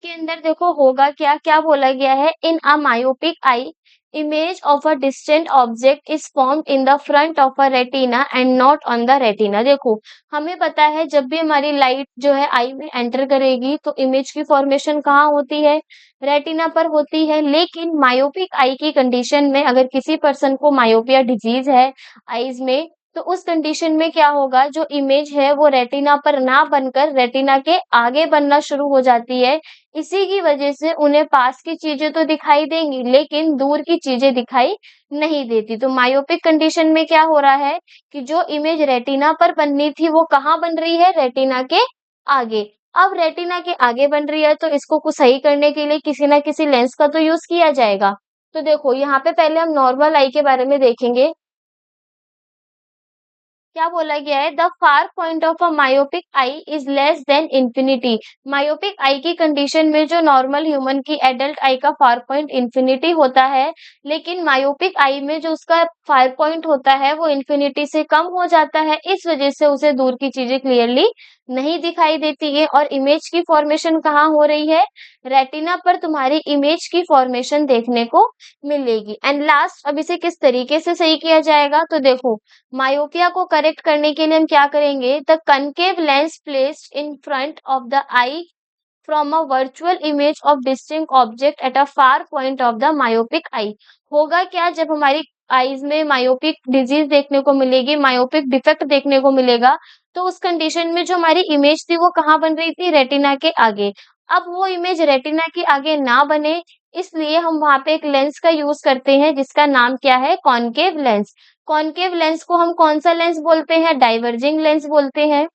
के अंदर देखो होगा क्या, क्या बोला गया है? In a myopic eye, image of a distant object is formed in the front of a retina and not on the retina. देखो हमें पता है जब भी हमारी लाइट जो है आई में एंटर करेगी तो इमेज की फॉर्मेशन कहाँ होती है? रेटिना पर होती है। लेकिन मायोपिक आई की कंडीशन में अगर किसी पर्सन को मायोपिया डिजीज है आईज में, तो उस कंडीशन में क्या होगा, जो इमेज है वो रेटिना पर ना बनकर रेटिना के आगे बनना शुरू हो जाती है। इसी की वजह से उन्हें पास की चीजें तो दिखाई देंगी, लेकिन दूर की चीजें दिखाई नहीं देती। तो मायोपिक कंडीशन में क्या हो रहा है कि जो इमेज रेटिना पर बननी थी वो कहाँ बन रही है, रेटिना के आगे। अब रेटिना के आगे बन रही है तो इसको कुछ सही करने के लिए किसी ना किसी लेंस का तो यूज किया जाएगा। तो देखो यहाँ पे पहले हम नॉर्मल आई के बारे में देखेंगे। क्या बोला गया है, the far point of a myopic I is less than infinity. Myopic eye की कंडीशन में जो नॉर्मल ह्यूमन की एडल्ट आई का फार पॉइंट इंफिनिटी होता है, लेकिन मायोपिक आई में जो उसका फार पॉइंट होता है वो इंफिनिटी से कम हो जाता है। इस वजह से उसे दूर की चीजें क्लियरली नहीं दिखाई देती है और इमेज की फॉर्मेशन कहाँ हो रही है, रेटिना पर तुम्हारी इमेज की फॉर्मेशन देखने को मिलेगी। एंड लास्ट, अब इसे किस तरीके से सही किया जाएगा, तो देखो मायोपिया को करेक्ट करने के लिए हम क्या करेंगे, the concave lens placed in front of the I from a virtual image of distinct object at a far point of the myopic eye. होगा क्या, जब हमारी आईज में मायोपिक डिजीज देखने को मिलेगी, मायोपिक डिफेक्ट देखने को मिलेगा, तो उस कंडीशन में जो हमारी इमेज थी वो कहाँ बन रही थी, रेटिना के आगे। अब वो इमेज रेटिना के आगे ना बने, इसलिए हम वहां पे एक लेंस का यूज करते हैं जिसका नाम क्या है, कॉनकेव लेंस। कॉनकेव लेंस को हम कौन सा लेंस बोलते हैं, डाइवर्जिंग लेंस बोलते हैं।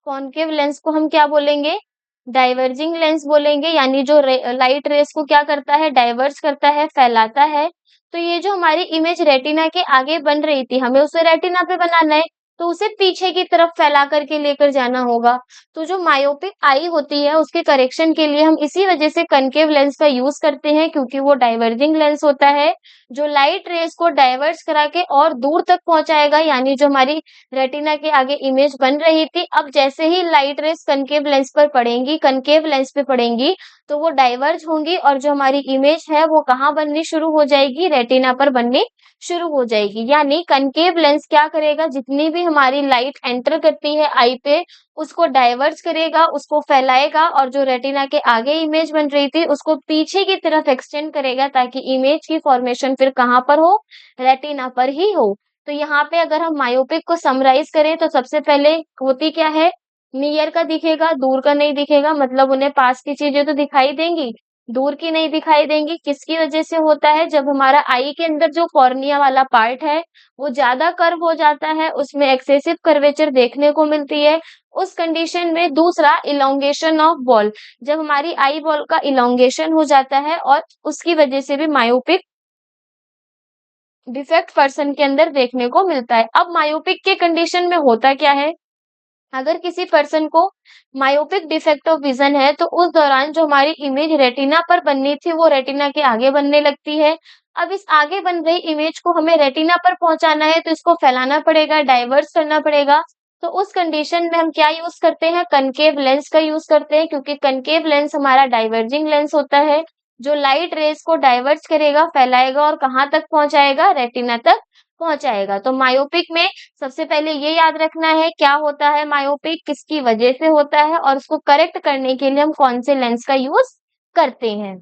कॉनकेव लेंस को हम क्या बोलेंगे, डाइवर्जिंग लेंस बोलेंगे, यानी जो लाइट रेस को क्या करता है, डाइवर्स करता है, फैलाता है। तो ये जो हमारी इमेज रेटिना के आगे बन रही थी, हमें उसे रेटिना पे बनाना है, तो उसे पीछे की तरफ फैला करके लेकर जाना होगा। तो जो मायोपिक आई होती है उसके करेक्शन के लिए हम इसी वजह से कनकेव लेंस का यूज करते हैं, क्योंकि वो डाइवर्जिंग लेंस होता है जो लाइट रेस को डाइवर्स करा के और दूर तक पहुंचाएगा। यानी जो हमारी रेटिना के आगे इमेज बन रही थी, अब जैसे ही लाइट रेस कनकेव लेंस पर पड़ेंगी, कनकेव लेंस पे पड़ेंगी, तो वो डाइवर्ज होंगी और जो हमारी इमेज है वो कहाँ बननी शुरू हो जाएगी, रेटिना पर बननी शुरू हो जाएगी। यानी कनकेव लेंस क्या करेगा, जितनी भी हमारी लाइट एंटर करती है आई पे, उसको डाइवर्ज करेगा, उसको फैलाएगा और जो रेटिना के आगे इमेज बन रही थी उसको पीछे की तरफ एक्सटेंड करेगा, ताकि इमेज की फॉर्मेशन फिर कहाँ पर हो, रेटिना पर ही हो। तो यहाँ पे अगर हम मायोपिक को समराइज करें तो सबसे पहले होती क्या है, नियर का दिखेगा, दूर का नहीं दिखेगा, मतलब उन्हें पास की चीजें तो दिखाई देंगी, दूर की नहीं दिखाई देंगी। किसकी वजह से होता है, जब हमारा आई के अंदर जो कॉर्निया वाला पार्ट है वो ज्यादा कर्व हो जाता है, उसमें एक्सेसिव कर्वेचर देखने को मिलती है। उस कंडीशन में दूसरा इलोंगेशन ऑफ बॉल, जब हमारी आई बॉल का इलोंगेशन हो जाता है और उसकी वजह से भी मायोपिक डिफेक्ट पर्सन के अंदर देखने को मिलता है। अब मायोपिक के कंडीशन में होता क्या है, अगर किसी पर्सन को मायोपिक डिफेक्ट ऑफ विजन है तो उस दौरान जो हमारी इमेज रेटिना पर बननी थी वो रेटिना के आगे बनने लगती है। अब इस आगे बन रही इमेज को हमें रेटिना पर पहुंचाना है तो इसको फैलाना पड़ेगा, डाइवर्स करना पड़ेगा। तो उस कंडीशन में हम क्या यूज करते हैं, कनकेव लेंस का यूज करते हैं, क्योंकि कनकेव लेंस हमारा डाइवर्जिंग लेंस होता है जो लाइट रेज को डाइवर्स करेगा, फैलाएगा और कहाँ तक पहुंचाएगा, रेटिना तक पहुंचाएगा। तो मायोपिक में सबसे पहले ये याद रखना है क्या होता है मायोपिक, किसकी वजह से होता है और उसको करेक्ट करने के लिए हम कौन से लेंस का यूज करते हैं।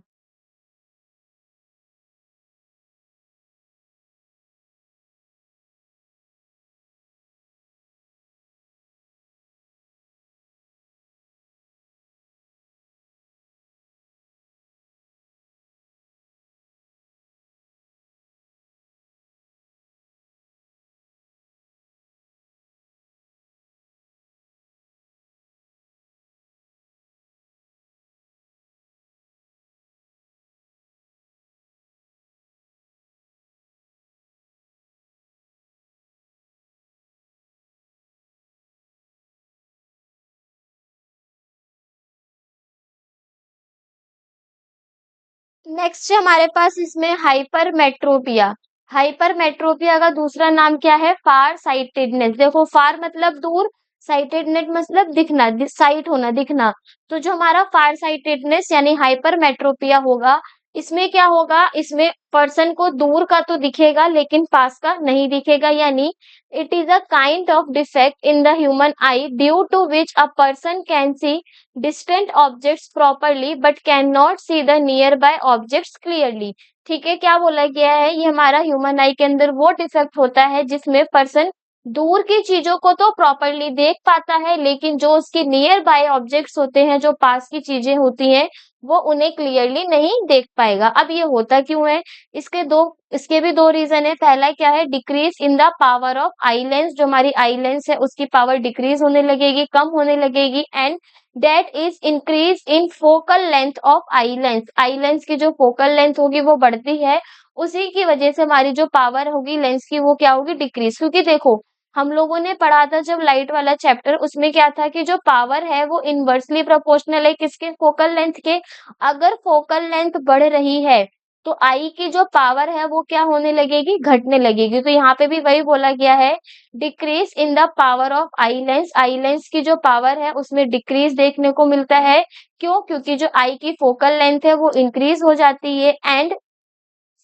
नेक्स्ट है हमारे पास इसमें हाइपरमेट्रोपिया। हाइपरमेट्रोपिया का दूसरा नाम क्या है, फार साइटेडनेस। देखो फार मतलब दूर, साइटेडनेस मतलब दिखना, साइट होना, दिखना। तो जो हमारा फार साइटेडनेस यानी हाइपरमेट्रोपिया होगा, इसमें क्या होगा, इसमें पर्सन को दूर का तो दिखेगा लेकिन पास का नहीं दिखेगा, यानी it is a kind of defect in the human eye due to which a person can see distant objects properly but can not see the nearby objects clearly. ठीक है, क्या बोला गया है, ये हमारा ह्यूमन आई के अंदर वो डिफेक्ट होता है जिसमें पर्सन दूर की चीजों को तो प्रॉपरली देख पाता है लेकिन जो उसके नियर बाय ऑब्जेक्ट्स होते हैं, जो पास की चीजें होती हैं, वो उन्हें क्लियरली नहीं देख पाएगा। अब ये होता क्यों है? इसके भी दो रीजन है। पहला क्या है, decrease in the power of eye lens, जो हमारी आई लेंस है उसकी पावर डिक्रीज होने लगेगी, कम होने लगेगी। And that is increase in focal length of eye lens, I lens की जो फोकल लेंथ होगी वो बढ़ती है, उसी की वजह से हमारी जो पावर होगी लेंस की वो क्या होगी, डिक्रीज। क्योंकि देखो, हम लोगों ने पढ़ा था जब लाइट वाला चैप्टर, उसमें क्या था कि जो पावर है वो इनवर्सली प्रोपोर्शनल है किसके, फोकल लेंथ के। अगर फोकल लेंथ बढ़ रही है तो आई की जो पावर है वो क्या होने लगेगी, घटने लगेगी। तो यहाँ पे भी वही बोला गया है, decrease in the power of eye lens की जो पावर है उसमें डिक्रीज देखने को मिलता है। क्यों? क्योंकि जो आई की फोकल लेंथ है वो इंक्रीज हो जाती है। एंड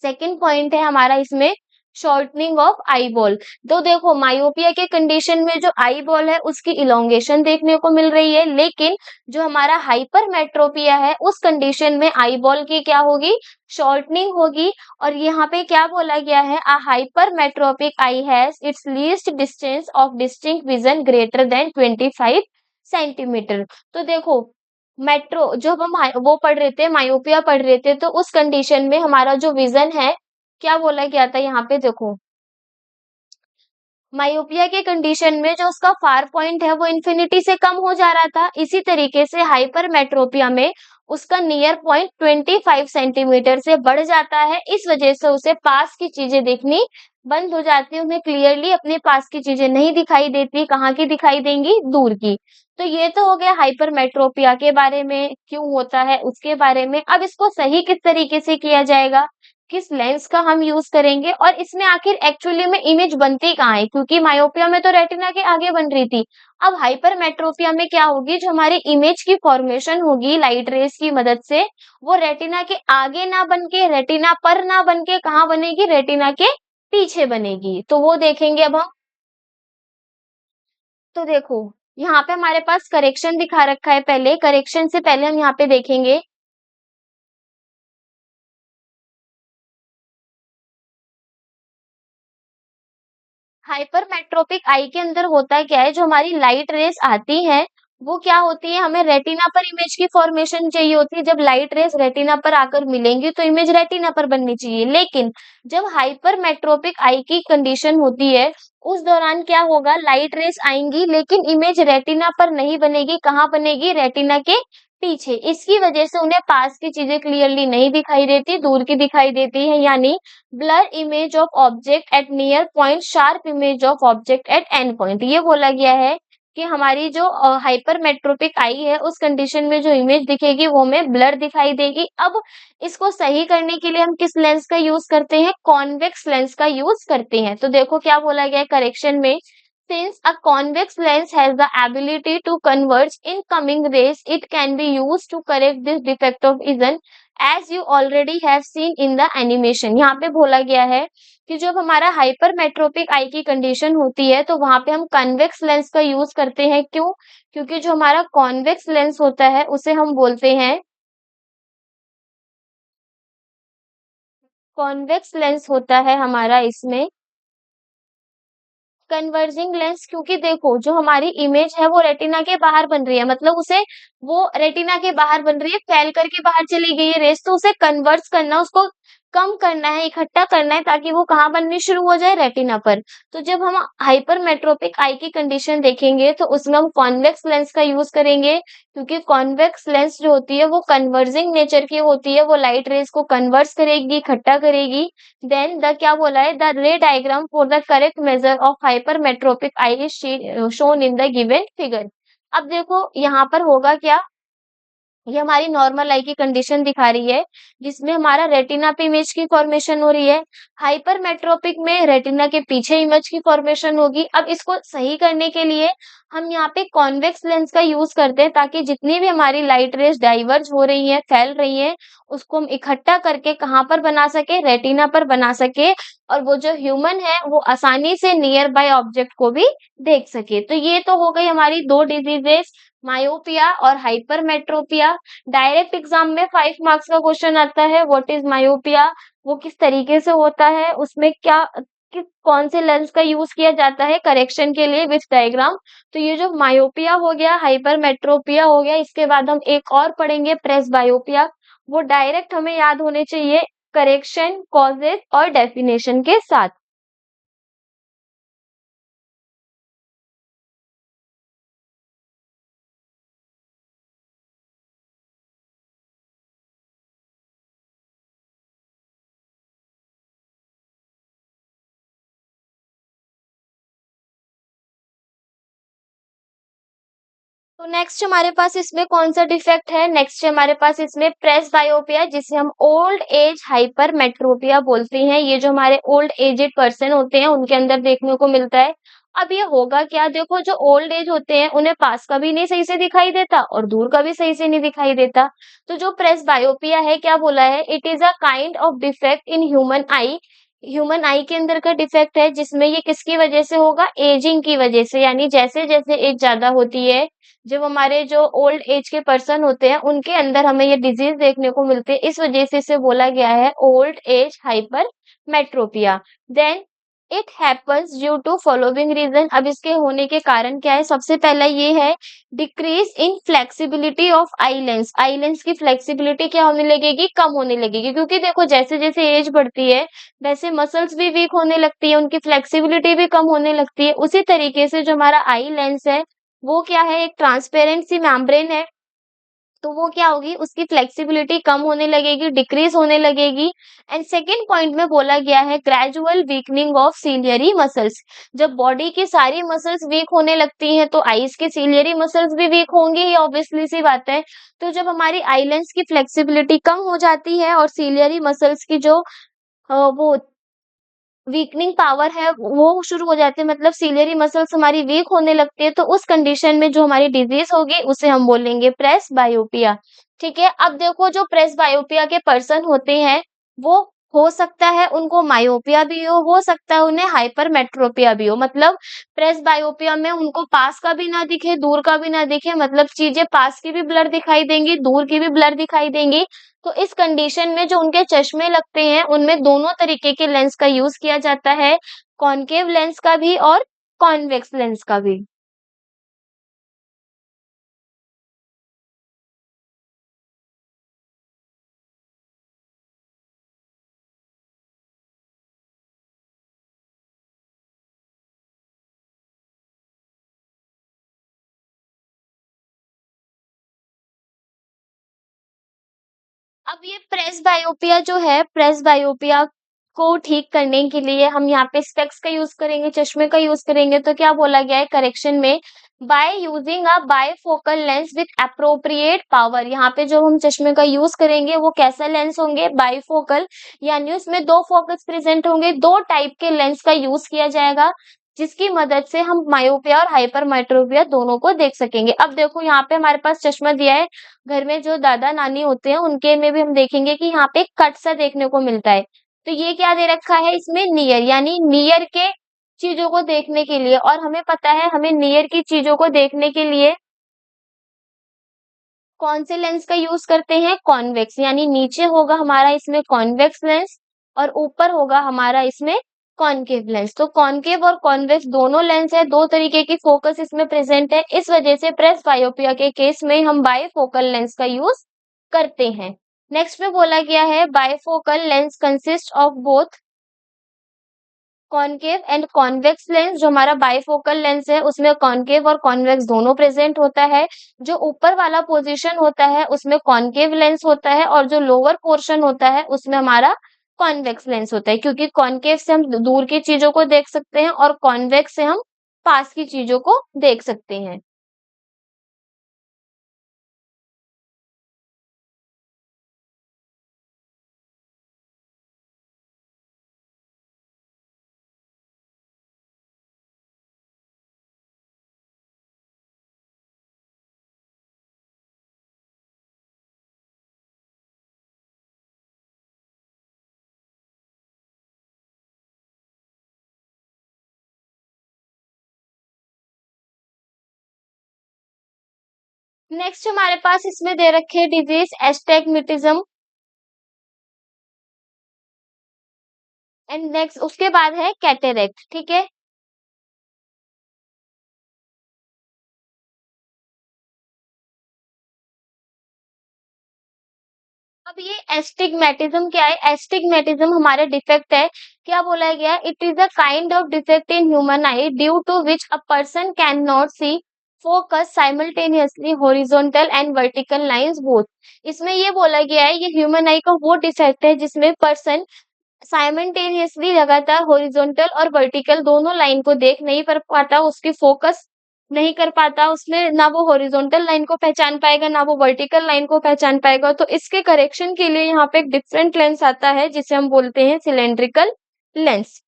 सेकंड पॉइंट है हमारा इसमें, शॉर्टनिंग ऑफ आई बॉल। तो देखो, मायोपिया के कंडीशन में जो आई बॉल है उसकी इलोंगेशन देखने को मिल रही है, लेकिन जो हमारा हाइपरमेट्रोपिया है उस कंडीशन में आई बॉल की क्या होगी, शॉर्टनिंग होगी। और यहाँ पे क्या बोला गया है, a hypermetropic eye has its least distance of distinct vision greater than 25 centimetre. तो देखो, मेट्रो जब हम वो पढ़ रहे थे, मायोपिया पढ़ रहे थे, तो उस कंडीशन में हमारा जो विजन है, क्या बोला गया था यहाँ पे देखो, मायोपिया के कंडीशन में जो उसका फार पॉइंट है वो इंफिनिटी से कम हो जा रहा था। इसी तरीके से हाइपरमेट्रोपिया में उसका नियर पॉइंट 25 सेंटीमीटर से बढ़ जाता है। इस वजह से उसे पास की चीजें देखनी बंद हो जाती है, उन्हें क्लियरली अपने पास की चीजें नहीं दिखाई देती, कहाँ की दिखाई देंगी, दूर की। तो ये तो हो गया हाइपरमेट्रोपिया के बारे में, क्यों होता है उसके बारे में। अब इसको सही किस तरीके से किया जाएगा, किस लेंस का हम यूज करेंगे, और इसमें आखिर एक्चुअली में इमेज बनती कहाँ है, क्योंकि मायोपिया में तो रेटिना के आगे बन रही थी। अब हाइपरमेट्रोपिया में क्या होगी, जो हमारी इमेज की फॉर्मेशन होगी लाइट रेस की मदद से, वो रेटिना के आगे ना बन के, रेटिना पर ना बन के कहाँ बनेगी, रेटिना के पीछे बनेगी। तो वो देखेंगे अब हम। तो देखो, यहाँ पे हमारे पास करेक्शन दिखा रखा है, पहले करेक्शन से पहले हम यहाँ पे देखेंगे, हाइपरमेट्रोपिक आई के अंदर होता क्या है, जो हमारी लाइट रेस आती है वो क्या होती है, हमें रेटिना पर इमेज की फॉर्मेशन चाहिए होती है। जब लाइट रेस रेटिना पर आकर मिलेंगी तो इमेज रेटिना पर बननी चाहिए, लेकिन जब हाइपरमेट्रोपिक आई की कंडीशन होती है उस दौरान क्या होगा, लाइट रेस आएंगी लेकिन इमेज रेटिना पर नहीं बनेगी, कहाँ बनेगी, रेटिना के पीछे। इसकी वजह से उन्हें पास की चीजें क्लियरली नहीं दिखाई देती, दूर की दिखाई देती है, यानी blur image of object at near point, sharp image of object at and point. ये बोला गया है कि हमारी जो हाइपरमेट्रोपिक आई है उस कंडीशन में जो इमेज दिखेगी वो हमें ब्लर दिखाई देगी। अब इसको सही करने के लिए हम किस लेंस का यूज करते हैं, कॉन्वेक्स लेंस का यूज करते हैं। तो देखो क्या बोला गया है करेक्शन में, since a convex lens has the ability to converge incoming rays, it can be used to correct this defect of vision as you already have seen in the animation। यहाँ पे बोला गया है कि जब हमारा हाइपरमेट्रोपिक आई की कंडीशन होती है तो वहां पे हम कन्वेक्स लेंस का यूज करते हैं। क्यों? क्योंकि जो हमारा कॉन्वेक्स लेंस होता है उसे हम बोलते हैं, कॉन्वेक्स लेंस होता है हमारा इसमें कन्वर्जिंग लेंस। क्योंकि देखो, जो हमारी इमेज है वो रेटिना के बाहर बन रही है, मतलब उसे, वो रेटिना के बाहर बन रही है, फैल करके बाहर चली गई है रेस, तो उसे कन्वर्ज करना, उसको कम करना है, इकट्ठा करना है, ताकि वो कहाँ बननी शुरू हो जाए, रेटिना पर। तो जब हम हाइपरमेट्रोपिक आई की कंडीशन देखेंगे तो उसमें हम कॉन्वेक्स लेंस का यूज करेंगे, क्योंकि कॉन्वेक्स लेंस जो होती है वो कन्वर्जिंग नेचर की होती है, वो लाइट रेस को कन्वर्स करेगी, इकट्ठा करेगी। देन द क्या बोला है, द रे diagram for the correct measure of hypermetropic I is shown in the given figure. अब देखो यहाँ पर होगा क्या, ये हमारी नॉर्मल आई की कंडीशन दिखा रही है, जिसमें हमारा रेटिना पे इमेज की फॉर्मेशन हो रही है। हाइपरमेट्रोपिक में रेटिना के पीछे इमेज की फॉर्मेशन होगी। अब इसको सही करने के लिए हम यहाँ पे कॉन्वेक्स लेंस का यूज़ करते हैं, ताकि जितनी भी हमारी लाइट रेज़ डाइवर्ज हो रही हैं, फैल रही हैं, उसको हम इकट्ठा करके कहाँ पर बना सकें, रेटिना पर बना सकें, और वो जो ह्यूमन है, वो आसानी से नियर बाय ऑब्जेक्ट को भी देख सके। तो ये तो हो गई हमारी 2 डिजीज़ेज़, मायोपिया और हाइपरमेट्रोपिया। डायरेक्ट एग्जाम में 5 मार्क्स का क्वेश्चन आता है, व्हाट इज मायोपिया, वो किस तरीके से होता है, उसमें क्या किस कौन से लेंस का यूज किया जाता है करेक्शन के लिए, विथ डायग्राम। तो ये जो मायोपिया हो गया, हाइपरमेट्रोपिया हो गया, इसके बाद हम एक और पढ़ेंगे प्रेस बायोपिया। वो डायरेक्ट हमें याद होने चाहिए करेक्शन, कॉजेस और डेफिनेशन के साथ। तो नेक्स्ट हमारे पास इसमें कौन सा डिफेक्ट है, नेक्स्ट हमारे पास इसमें प्रेस बायोपिया, जिसे हम ओल्ड एज हाइपरमेट्रोपिया बोलते हैं। ये जो हमारे ओल्ड एजेड पर्सन होते हैं, उनके अंदर देखने को मिलता है। अब ये होगा क्या, देखो जो ओल्ड एज होते हैं, उन्हें पास का भी नहीं सही से दिखाई देता और दूर का भी सही से नहीं दिखाई देता। तो जो प्रेस बायोपिया है, क्या बोला है, it is a kind of defect in human I. Human आई के अंदर का डिफेक्ट है, जिसमें ये किसकी वजह से होगा, एजिंग की वजह से। यानी जैसे जैसे एज ज्यादा होती है, जब हमारे जो ओल्ड एज के पर्सन होते हैं, उनके अंदर हमें ये डिजीज देखने को मिलती है। इस वजह से इसे बोला गया है old age hypermetropia. Then it happens due to following reason. अब इसके होने के कारण क्या है, सबसे पहला ये है decrease in flexibility of eye lens. I lens की फ्लेक्सिबिलिटी क्या होने लगेगी, कम होने लगेगी, क्योंकि देखो जैसे जैसे एज बढ़ती है, वैसे मसल्स भी वीक होने लगती है, उनकी फ्लेक्सिबिलिटी भी कम होने लगती है। उसी तरीके से जो हमारा आई लेंस है, वो क्या है, एक ट्रांसपेरेंट सी मेम्ब्रेन है। तो वो क्या होगी, उसकी फ्लेक्सिबिलिटी कम होने लगेगी, डिक्रीज होने लगेगी। एंड सेकेंड पॉइंट में बोला गया है gradual weakening of ciliary muscles. जब बॉडी की सारी मसल्स वीक होने लगती हैं, तो आईज के सीलियरी मसल्स भी वीक होंगी, ही ऑब्वियसली सी बात है। तो जब हमारी आई लेंस की फ्लेक्सिबिलिटी कम हो जाती है और सीलियरी मसल्स की जो वो वीकनिंग पावर है वो शुरू हो जाती है, मतलब सीलियरी मसल्स हमारी वीक होने लगती है। तो उस कंडीशन में जो हमारी डिजीज होगी, उसे हम बोलेंगे प्रेस बायोपिया। ठीक है, अब देखो जो प्रेस बायोपिया के पर्सन होते हैं, वो हो सकता है उनको मायोपिया भी हो सकता है उन्हें हाइपरमेट्रोपिया भी हो। मतलब प्रेस बायोपिया में उनको पास का भी ना दिखे, दूर का भी ना दिखे, मतलब चीजें पास की भी ब्लर दिखाई देंगी, दूर की भी ब्लर दिखाई देंगी। तो इस कंडीशन में जो उनके चश्मे लगते हैं, उनमें दोनों तरीके के लेंस का यूज किया जाता है, कॉनकेव लेंस का भी और कॉन्वेक्स लेंस का भी। अब ये प्रेस बायोपिया जो है, प्रेस बायोपिया को ठीक करने के लिए हम यहाँ पे स्पेक्स का यूज करेंगे, चश्मे का यूज करेंगे। तो क्या बोला गया है करेक्शन में, by using a bifocal lens with appropriate power. यहाँ पे जो हम चश्मे का यूज करेंगे, वो कैसा लेंस होंगे, बायफोकल, यानी उसमें दो फोकस प्रेजेंट होंगे, दो टाइप के लेंस का यूज किया जाएगा, जिसकी मदद से हम मायोपिया और हाइपरमेट्रोपिया दोनों को देख सकेंगे। अब देखो यहाँ पे हमारे पास चश्मा दिया है, घर में जो दादा नानी होते हैं, उनके में भी हम देखेंगे कि यहाँ पे एक कट सा देखने को मिलता है। तो ये क्या दे रखा है इसमें, नियर, यानी नियर के चीजों को देखने के लिए। और हमें पता है, हमें नियर की चीजों को देखने के लिए कौन से लेंस का यूज करते हैं, कॉन्वेक्स, यानी नीचे होगा हमारा इसमें कॉन्वेक्स लेंस और ऊपर होगा हमारा इसमें कॉनकेव लेंस। तो कॉनकेव और कॉन्वेक्स दोनों लेंस है, दो तरीके की फोकस इसमें प्रेजेंट है। इस वजह से प्रेस बायोपिया के केस में हम बायफोकल लेंस का यूज करते हैं। नेक्स्ट में बोला गया है bifocal lens consist of both concave and convex lens. जो हमारा बाइफोकल लेंस है, उसमें कॉनकेव और कॉन्वेक्स दोनों प्रेजेंट होता है। जो ऊपर वाला पोजीशन होता है, उसमें कॉनकेव लेंस होता है, और जो लोअर पोर्शन होता है, उसमें हमारा कॉन्वेक्स लेंस होता है। क्योंकि कॉनकेव से हम दूर की चीजों को देख सकते हैं और कॉन्वेक्स से हम पास की चीजों को देख सकते हैं। नेक्स्ट हमारे पास इसमें दे रखे हैं डिजीज एस्टेग्मेटिज्म एंड नेक्स्ट उसके बाद है कैटेरेक्ट, ठीक है। अब ये एस्टिग्मेटिज्म क्या है? एस्टिग्मेटिज्म हमारा डिफेक्ट है। क्या बोला गया है? It is a kind of defect in human eye due to which a person can not see focus simultaneously horizontal and vertical lines both. इसमें ये बोला गया है ये ह्यूमन आई का वो डिफेक्ट है जिसमें पर्सन साइमल्टेनियसली लगातार हॉरिजॉन्टल और वर्टिकल दोनों लाइन को देख नहीं पर पाता, उसकी फोकस नहीं कर पाता, उसमें ना वो हॉरिजॉन्टल लाइन को पहचान पाएगा ना वो वर्टिकल लाइन को पहचान पाएगा। तो इसके करेक्शन के लिए यहाँ पे एक डिफरेंट लेंस आता है जिसे हम बोलते हैं सिलेंड्रिकल लेंस।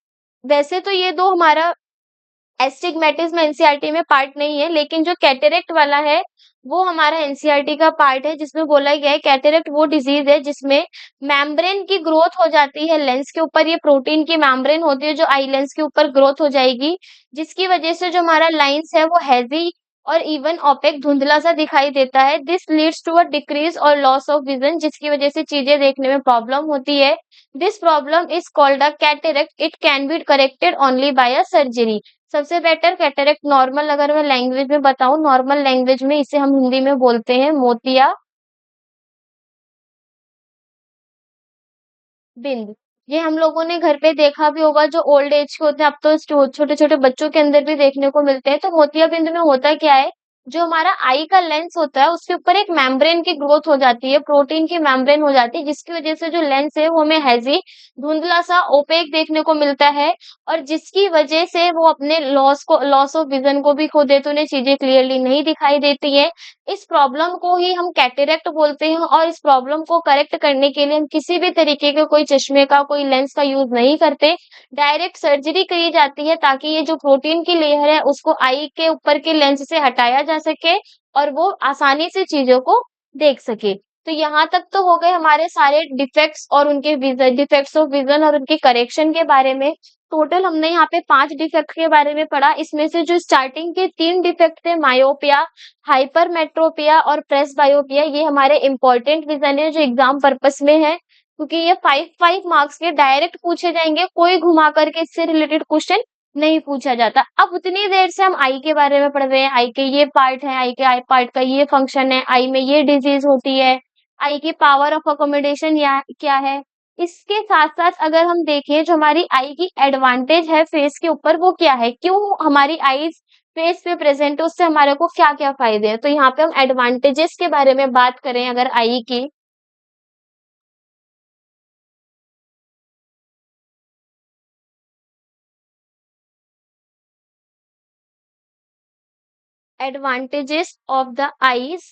वैसे तो ये दो हमारा एस्टिग्मेटिज्म एनसीईआरटी में पार्ट नहीं है, लेकिन जो कैटेरेक्ट वाला है वो हमारा एनसीईआरटी का पार्ट है, जिसमें बोला गया है कैटेरेक्ट वो डिजीज है जिसमें मेम्ब्रेन की ग्रोथ हो जाती है लेंस के ऊपर। ये प्रोटीन की मेम्ब्रेन होती है जो आई लेंस के ऊपर ग्रोथ हो जाएगी, जिसकी वजह से जो हमारा लाइंस है वो हैजी और इवन ओपेक धुंधला सा दिखाई देता है। This leads to a decrease or loss of vision, जिसकी वजह से चीजें देखने में प्रॉब्लम होती है। This problem is called a cataract. It can be corrected only by a surgery. सबसे बेटर कैटरेक्ट नॉर्मल अगर मैं लैंग्वेज में बताऊं, नॉर्मल लैंग्वेज में इसे हम हिंदी में बोलते हैं मोतिया बिंद। ये हम लोगों ने घर पे देखा भी होगा, जो ओल्ड एज के होते हैं अब तो छोटे छोटे बच्चों के अंदर भी देखने को मिलते हैं। तो मोतिया बिंद में होता क्या है, जो हमारा आई का लेंस होता है उसके ऊपर एक मेम्ब्रेन की ग्रोथ हो जाती है, प्रोटीन की मेम्ब्रेन हो जाती है, जिसकी वजह से जो लेंस है वो हमें हैजी धुंधला सा ओपेक देखने को मिलता है, और जिसकी वजह से वो अपने लॉस ऑफ विजन को भी खो देते, उन्हें चीजें क्लियरली नहीं दिखाई देती है। इस प्रॉब्लम को ही हम कैटेरेक्ट बोलते हैं, और इस प्रॉब्लम को करेक्ट करने के लिए हम किसी भी तरीके के कोई चश्मे का कोई लेंस का यूज नहीं करते, डायरेक्ट सर्जरी करी जाती है ताकि ये जो प्रोटीन की लेयर है उसको आई के ऊपर के लेंस से हटाया जा सके और वो आसानी से चीजों को देख सके। तो यहाँ तक तो हो गए हमारे सारे डिफेक्ट्स और उनके विजन, डिफेक्ट्स ऑफ विजन और उनके करेक्शन के बारे में। टोटल हमने यहाँ पे 5 डिफेक्ट के बारे में पढ़ा। इसमें से जो स्टार्टिंग के 3 डिफेक्ट थे, मायोपिया, हाइपरमेट्रोपिया और प्रेसबायोपिया, ये हमारे इंपॉर्टेंट विजन है जो एग्जाम पर्पस में है, क्योंकि ये 5 मार्क्स के डायरेक्ट पूछे जाएंगे, कोई घुमा करके इससे रिलेटेड क्वेश्चन नहीं पूछा जाता। अब उतनी देर से हम आई के बारे में पढ़ रहे हैं, आई के ये पार्ट है, आई के आई पार्ट का ये फंक्शन है, आई में ये डिजीज होती है, आई की पावर ऑफ अकोमोडेशन या क्या है। इसके साथ साथ अगर हम देखें जो हमारी आई की एडवांटेज है फेस के ऊपर वो क्या है, क्यों हमारी आई फेस पे प्रेजेंट है, उससे हमारे को क्या क्या फायदे हैं। तो यहाँ पे हम एडवांटेजेस के बारे में बात करें अगर आई की, advantages of the eyes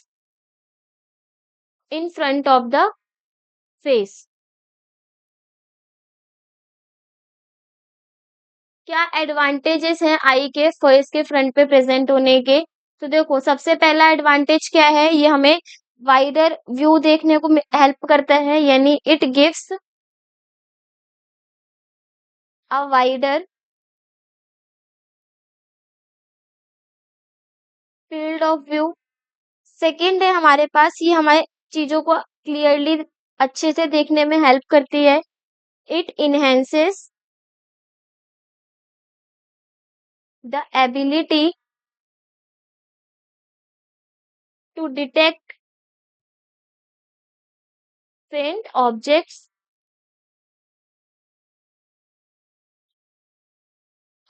in front of the face. क्या एडवांटेजेस हैं आई के फेस के फ्रंट पे प्रेजेंट होने के? तो देखो सबसे पहला एडवांटेज क्या है, ये हमें वाइडर व्यू देखने को हेल्प करता है, यानी it gives a wider field of view. Second है हमारे पास, ये हमारे चीजों को क्लियरली अच्छे से देखने में हेल्प करती है। It enhances the ability to detect faint objects.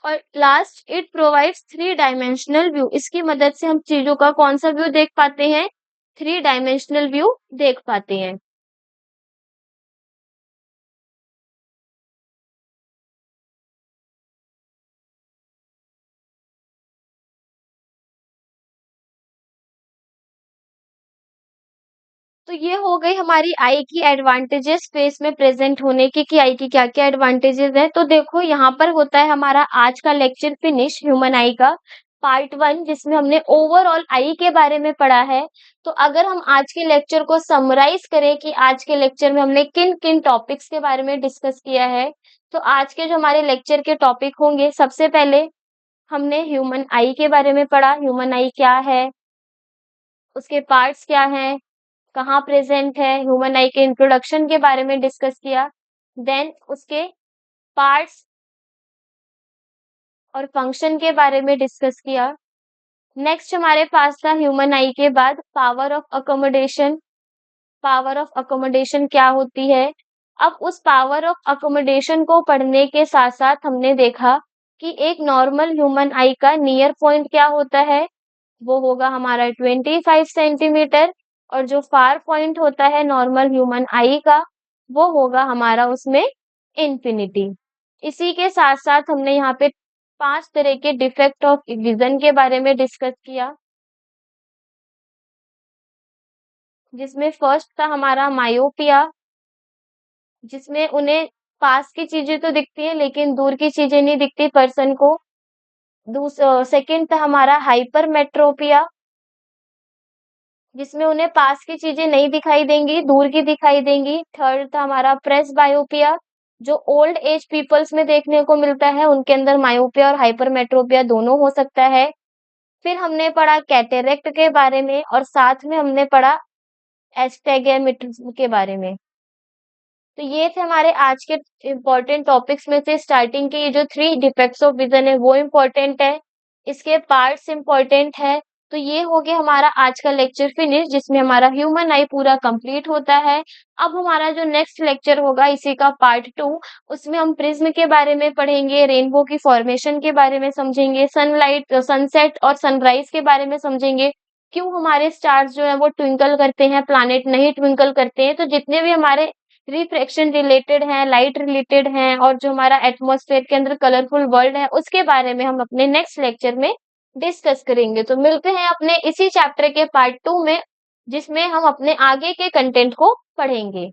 और last, it provides 3 dimensional view. इसकी मदद से हम चीजों का कौन सा व्यू देख पाते हैं? 3 डायमेंशनल व्यू देख पाते हैं। तो ये हो गई हमारी आई की एडवांटेजेस फेस में प्रेजेंट होने की, कि आई की क्या क्या एडवांटेजेस है। तो देखो यहाँ पर होता है हमारा आज का लेक्चर फिनिश ह्यूमन आई का पार्ट 1, जिसमें हमने ओवरऑल आई के बारे में पढ़ा है। तो अगर हम आज के लेक्चर को समराइज करें कि आज के लेक्चर में हमने किन किन टॉपिक्स के बारे में डिस्कस किया है, तो आज के जो हमारे लेक्चर के टॉपिक होंगे, सबसे पहले हमने ह्यूमन आई के बारे में पढ़ा, ह्यूमन आई क्या है। उसके पार्ट्स क्या हैं, कहाँ प्रेज़ेंट है, ह्यूमन आई के इंट्रोडक्शन के बारे में डिस्कस किया। देन उसके पार्ट्स और फंक्शन के बारे में डिस्कस किया। नेक्स्ट हमारे पास था ह्यूमन आई के बाद power of accommodation. Power of accommodation क्या होती है? अब उस पावर ऑफ अकोमोडेशन को पढ़ने के साथ-साथ हमने देखा कि एक नॉर्मल ह्यूमन आई का नियर पॉइंट क्या होता है? वो होगा हमारा 25 सेंटीमीटर और जो फार पॉइंट होता है नॉर्मल ह्यूमन आई का, वो होगा हमारा उसमें इन्फिनिटी। इसी के साथ-साथ हमने यहाँ पे 5 तरह के डिफेक्ट ऑफ विज़न के बारे में डिस्कस किया, जिसमें फर्स्ट था हमारा मायोपिया, जिसमें उन्हें पास की चीज़ें तो दिखती हैं लेकिन दूर की चीज़ें नहीं दिखती पर्सन को। सेकंड था हमारा हाइपरमेट्रोपिया, जिसमें उन्हें पास की चीज़ें नहीं दिखाई देंगी, दूर की दिखाई देंगी। थर्ड था हमारा प्रेसबायोपिया, जो ओल्ड एज पीपल्स में देखने को मिलता है, उनके अंदर मायोपिया और हाइपरमेट्रोपिया दोनों हो सकता है। फिर हमने पढ़ा कैटरेक्ट के बारे में और साथ में हमने पढ़ा एस्टिग्मेटिज्म के बारे में। तो ये थे हमारे आज के इम्पोर्टेंट टॉपिक्स में से स्टार्टिंग के ये जो 3 डिफेक्ट्स ऑफ विज़न है वो इम्पोर्टेंट है, इसके पार्ट्स इम्पोर्टेंट है। तो ये हो गया हमारा आज का लेक्चर फिनिश जिसमें हमारा ह्यूमन आई पूरा कंप्लीट होता है। अब हमारा जो नेक्स्ट लेक्चर होगा इसी का पार्ट 2 उसमें हम प्रिज़्म के बारे में पढ़ेंगे, रेनबो की फॉर्मेशन के बारे में समझेंगे, सनसेट और सनराइज़ के बारे में समझेंगे। क्यों हमारे स्टार्स जो हैं वो ट्विंकल करते हैं, प्लैनेट नहीं ट्विंकल करते हैं। तो जितने भी हमारे रिफ्रैक्शन रिलेटेड हैं, लाइट रिलेटेड हैं और जो हमारा एटमॉस्फेयर के अंदर कलरफुल वर्ल्ड है, उसके बारे में हम अपने नेक्स्ट लेक्चर में डिस्कस करेंगे। तो मिलते हैं अपने इसी चैप्टर के पार्ट 2 में, जिसमें हम अपने आगे के कंटेंट को पढ़ेंगे।